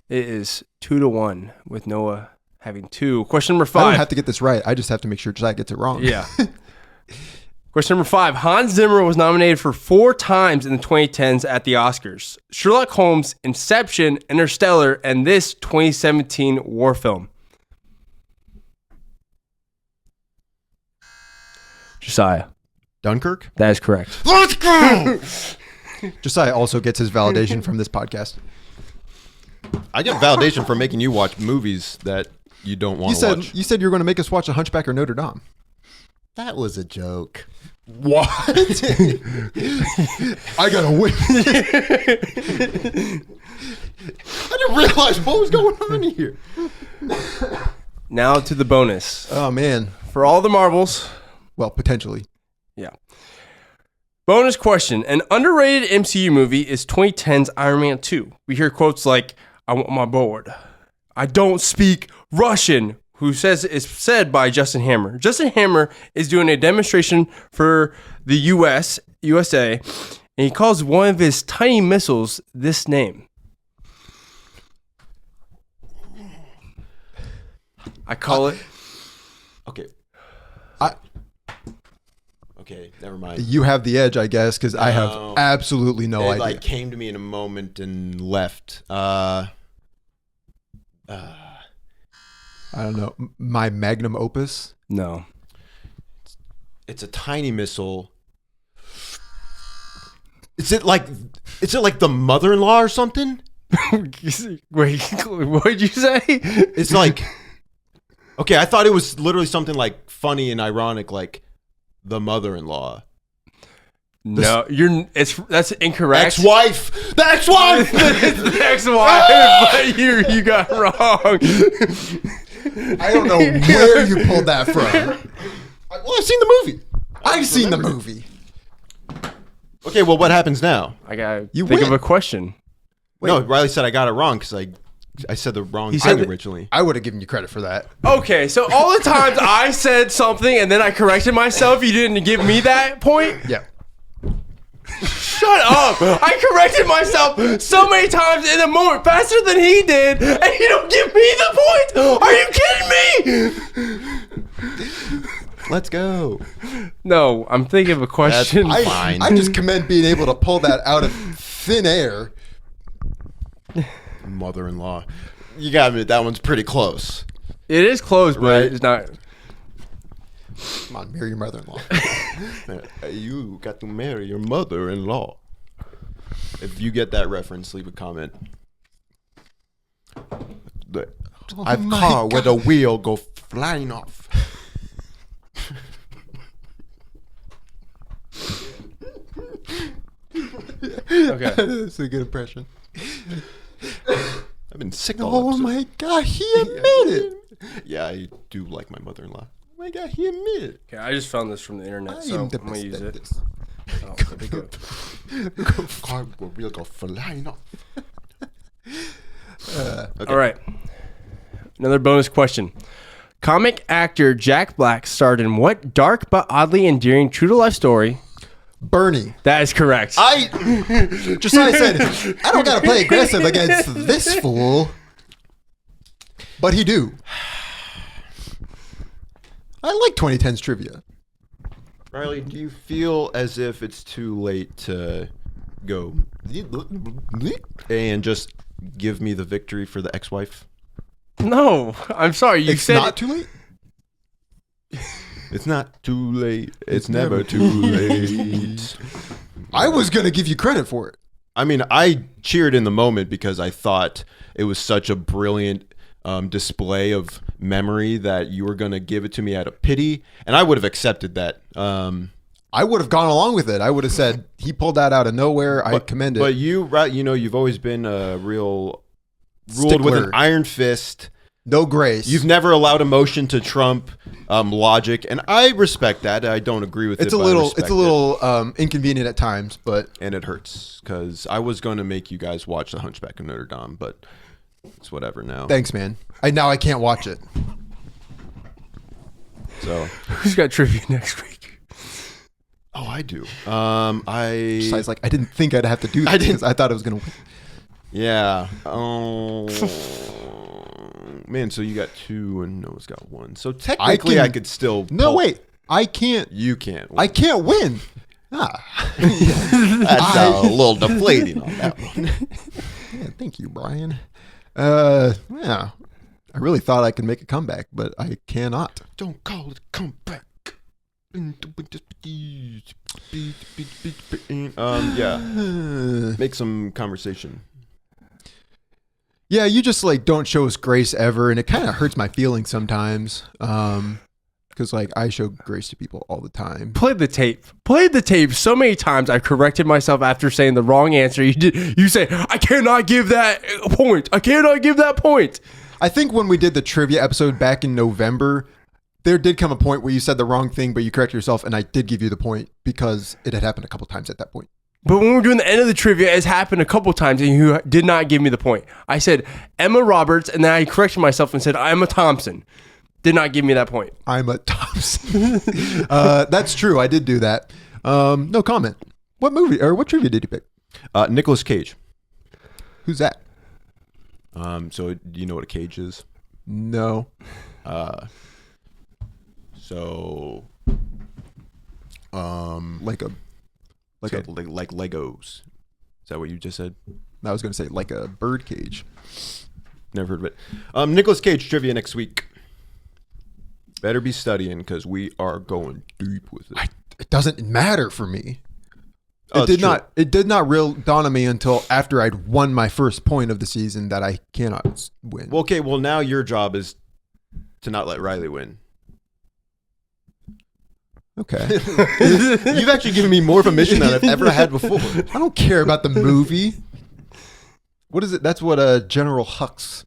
S2: It is 2-1 with Noah having 2. Question number 5.
S1: I don't have to get this right. I just have to make sure Josiah gets it wrong.
S2: Yeah. Question number 5. Hans Zimmer was nominated for 4 times in the 2010s at the Oscars. Sherlock Holmes, Inception, Interstellar, and this 2017 war film. Josiah.
S3: Dunkirk?
S2: That is correct.
S3: Let's go!
S1: Josiah also gets his validation from this podcast.
S3: I get validation for making you watch movies that you don't want to watch.
S1: You said you were going to make us watch A Hunchback of Notre Dame.
S3: That was a joke.
S1: What? I gotta win.
S3: I didn't realize what was going on here.
S2: Now to the bonus.
S1: Oh, man.
S2: For all the marbles.
S1: Well, potentially.
S2: Yeah. Bonus question. An underrated MCU movie is 2010's Iron Man 2. We hear quotes like, I want my board. I don't speak Russian. Who says is said by Justin Hammer. Justin Hammer is doing a demonstration for the USA, and he calls one of his tiny missiles this name. I call it.
S3: Okay. Okay, never mind.
S1: You have the edge, I guess, because I have absolutely no idea.
S3: It like came to me in a moment and left.
S1: I don't know. My magnum opus?
S2: No.
S3: It's a tiny missile. Is it like the mother-in-law or something?
S2: Wait, what did you say?
S3: It's like, okay, I thought it was literally something like funny and ironic, like the mother-in-law.
S2: No, that's incorrect.
S3: Ex-wife! The ex-wife!
S2: It's the ex-wife, but you got it wrong.
S1: I don't know where you pulled that from.
S3: Well, I've seen the movie.
S1: I've seen the movie.
S3: Okay, well, what happens now?
S2: I gotta
S1: You
S2: think
S1: win.
S2: of a question.
S3: No, Riley said I got it wrong because I said the wrong
S2: He
S3: thing
S2: said-
S3: originally.
S1: I would have given you credit for that.
S2: Okay, so all the times I said something and then I corrected myself, you didn't give me that point?
S1: Yeah.
S2: Shut up! I corrected myself so many times in a moment faster than he did, and you don't give me the point! Are you kidding me?
S3: Let's go.
S2: No, I'm thinking of a question.
S3: That's fine.
S1: I just commend being able to pull that out of thin air.
S3: Mother-in-law. You got me. That one's pretty close.
S2: It is close, but
S3: Right.
S2: it's not.
S1: Come on, marry your mother-in-law.
S3: You got to marry your mother-in-law. If you get that reference, leave a comment. I've
S1: my
S3: car where the wheel go flying off.
S2: Okay.
S1: That's a good impression.
S3: I've been sick all
S1: Oh
S3: episode.
S1: my God, he admitted.
S3: Yeah, I do like my mother-in-law. Oh my God, he admitted.
S2: Okay, I just found this from the internet, so I'm gonna use it. Oh, there we go.
S3: Car where wheel go flying off. Okay.
S2: All right. Another bonus question. Comic actor Jack Black starred in what dark but oddly endearing true-to-life story?
S1: Bernie.
S2: That is correct.
S1: Josiah said, I don't got to play aggressive against this fool. But he do. I like 2010's trivia.
S3: Riley, do you feel as if it's too late to go and just give me the victory for the ex-wife?
S2: No, I'm sorry. You
S1: It's
S2: said
S1: not
S2: it.
S1: too late.
S3: It's not too late. It's never too late.
S1: I was going to give you credit for it.
S3: I mean, I cheered in the moment because I thought it was such a brilliant display of memory that you were going to give it to me out of pity, and I would have accepted that.
S1: I would have gone along with it. I would have said, he pulled that out of nowhere. I commend it.
S3: But you've always been a real ruled with an
S1: Stickler.
S3: iron fist.
S1: No grace.
S3: You've never allowed emotion to trump logic, and I respect that. I don't agree with
S1: It's
S3: it.
S1: a
S3: but I
S1: little,
S3: respect
S1: it's a little inconvenient at times, but
S3: and it hurts because I was going to make you guys watch The Hunchback of Notre Dame, but it's whatever now.
S1: Thanks, man. Now I can't watch it.
S3: So
S2: Who's got trivia next week?
S3: oh, I do.
S1: Besides, like I didn't think I'd have to do that because I thought it was gonna win.
S3: Yeah. Oh man, so you got 2 and Noah's got 1. So technically, I could still.
S1: No, wait. I can't.
S3: You can't.
S1: I can't win.
S3: That's a little deflating on that one.
S1: Yeah, thank you, Brian. Yeah. I really thought I could make a comeback, but I cannot.
S3: Don't call it a comeback. Yeah. Make some conversation.
S1: Yeah, you just like don't show us grace ever, and it kind of hurts my feelings sometimes. Because like I show grace to people all the time.
S2: Played the tape so many times. I corrected myself after saying the wrong answer. You say I cannot give that point. I cannot give that point.
S1: I think when we did the trivia episode back in November, there did come a point where you said the wrong thing, but you corrected yourself, and I did give you the point because it had happened a couple times at that point.
S2: But when we're doing the end of the trivia, it's happened a couple times, and you did not give me the point. I said Emma Roberts, and then I corrected myself and said Emma Thompson. Did not give me that point.
S1: I'm a Thompson. That's true. I did do that. No comment. What movie or what trivia did you pick?
S3: Nicolas Cage.
S1: Who's that?
S3: So do you know what a cage is?
S1: No.
S3: So
S1: Like
S3: Legos. Is that what you just said?
S1: I was going to say like a bird cage.
S3: Never heard of it. Nicolas Cage trivia next week. Better be studying because we are going deep with it.
S1: It doesn't matter for me.
S3: Oh,
S1: It did not real dawn on me until after I'd won my first point of the season that I cannot win.
S3: Well, okay. Well, now your job is to not let Riley win.
S1: Okay.
S3: You've actually given me more of a mission than I've ever had before.
S1: I don't care about the movie. What is it? That's what General Hux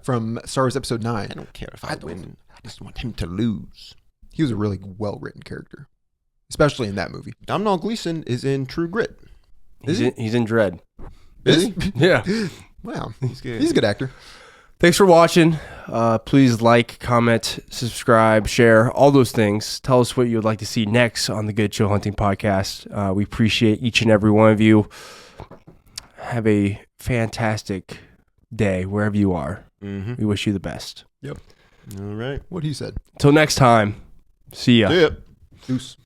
S1: from Star Wars Episode 9.
S3: I don't care if I win. I just want him to lose.
S1: He was a really well-written character, especially in that movie.
S3: Domhnall Gleeson is in True Grit.
S2: He's in Dread.
S1: Is he?
S2: Yeah.
S1: Wow.
S3: He's good.
S1: He's a good actor.
S2: Thanks for watching. Please like, comment, subscribe, share, all those things. Tell us what you would like to see next on the Good Chill Hunting podcast. We appreciate each and every one of you. Have a fantastic day wherever you are.
S3: Mm-hmm.
S2: We wish you the best.
S1: Yep.
S3: All right.
S1: What he said.
S2: Till next time, see ya.
S3: See ya.
S1: Deuce.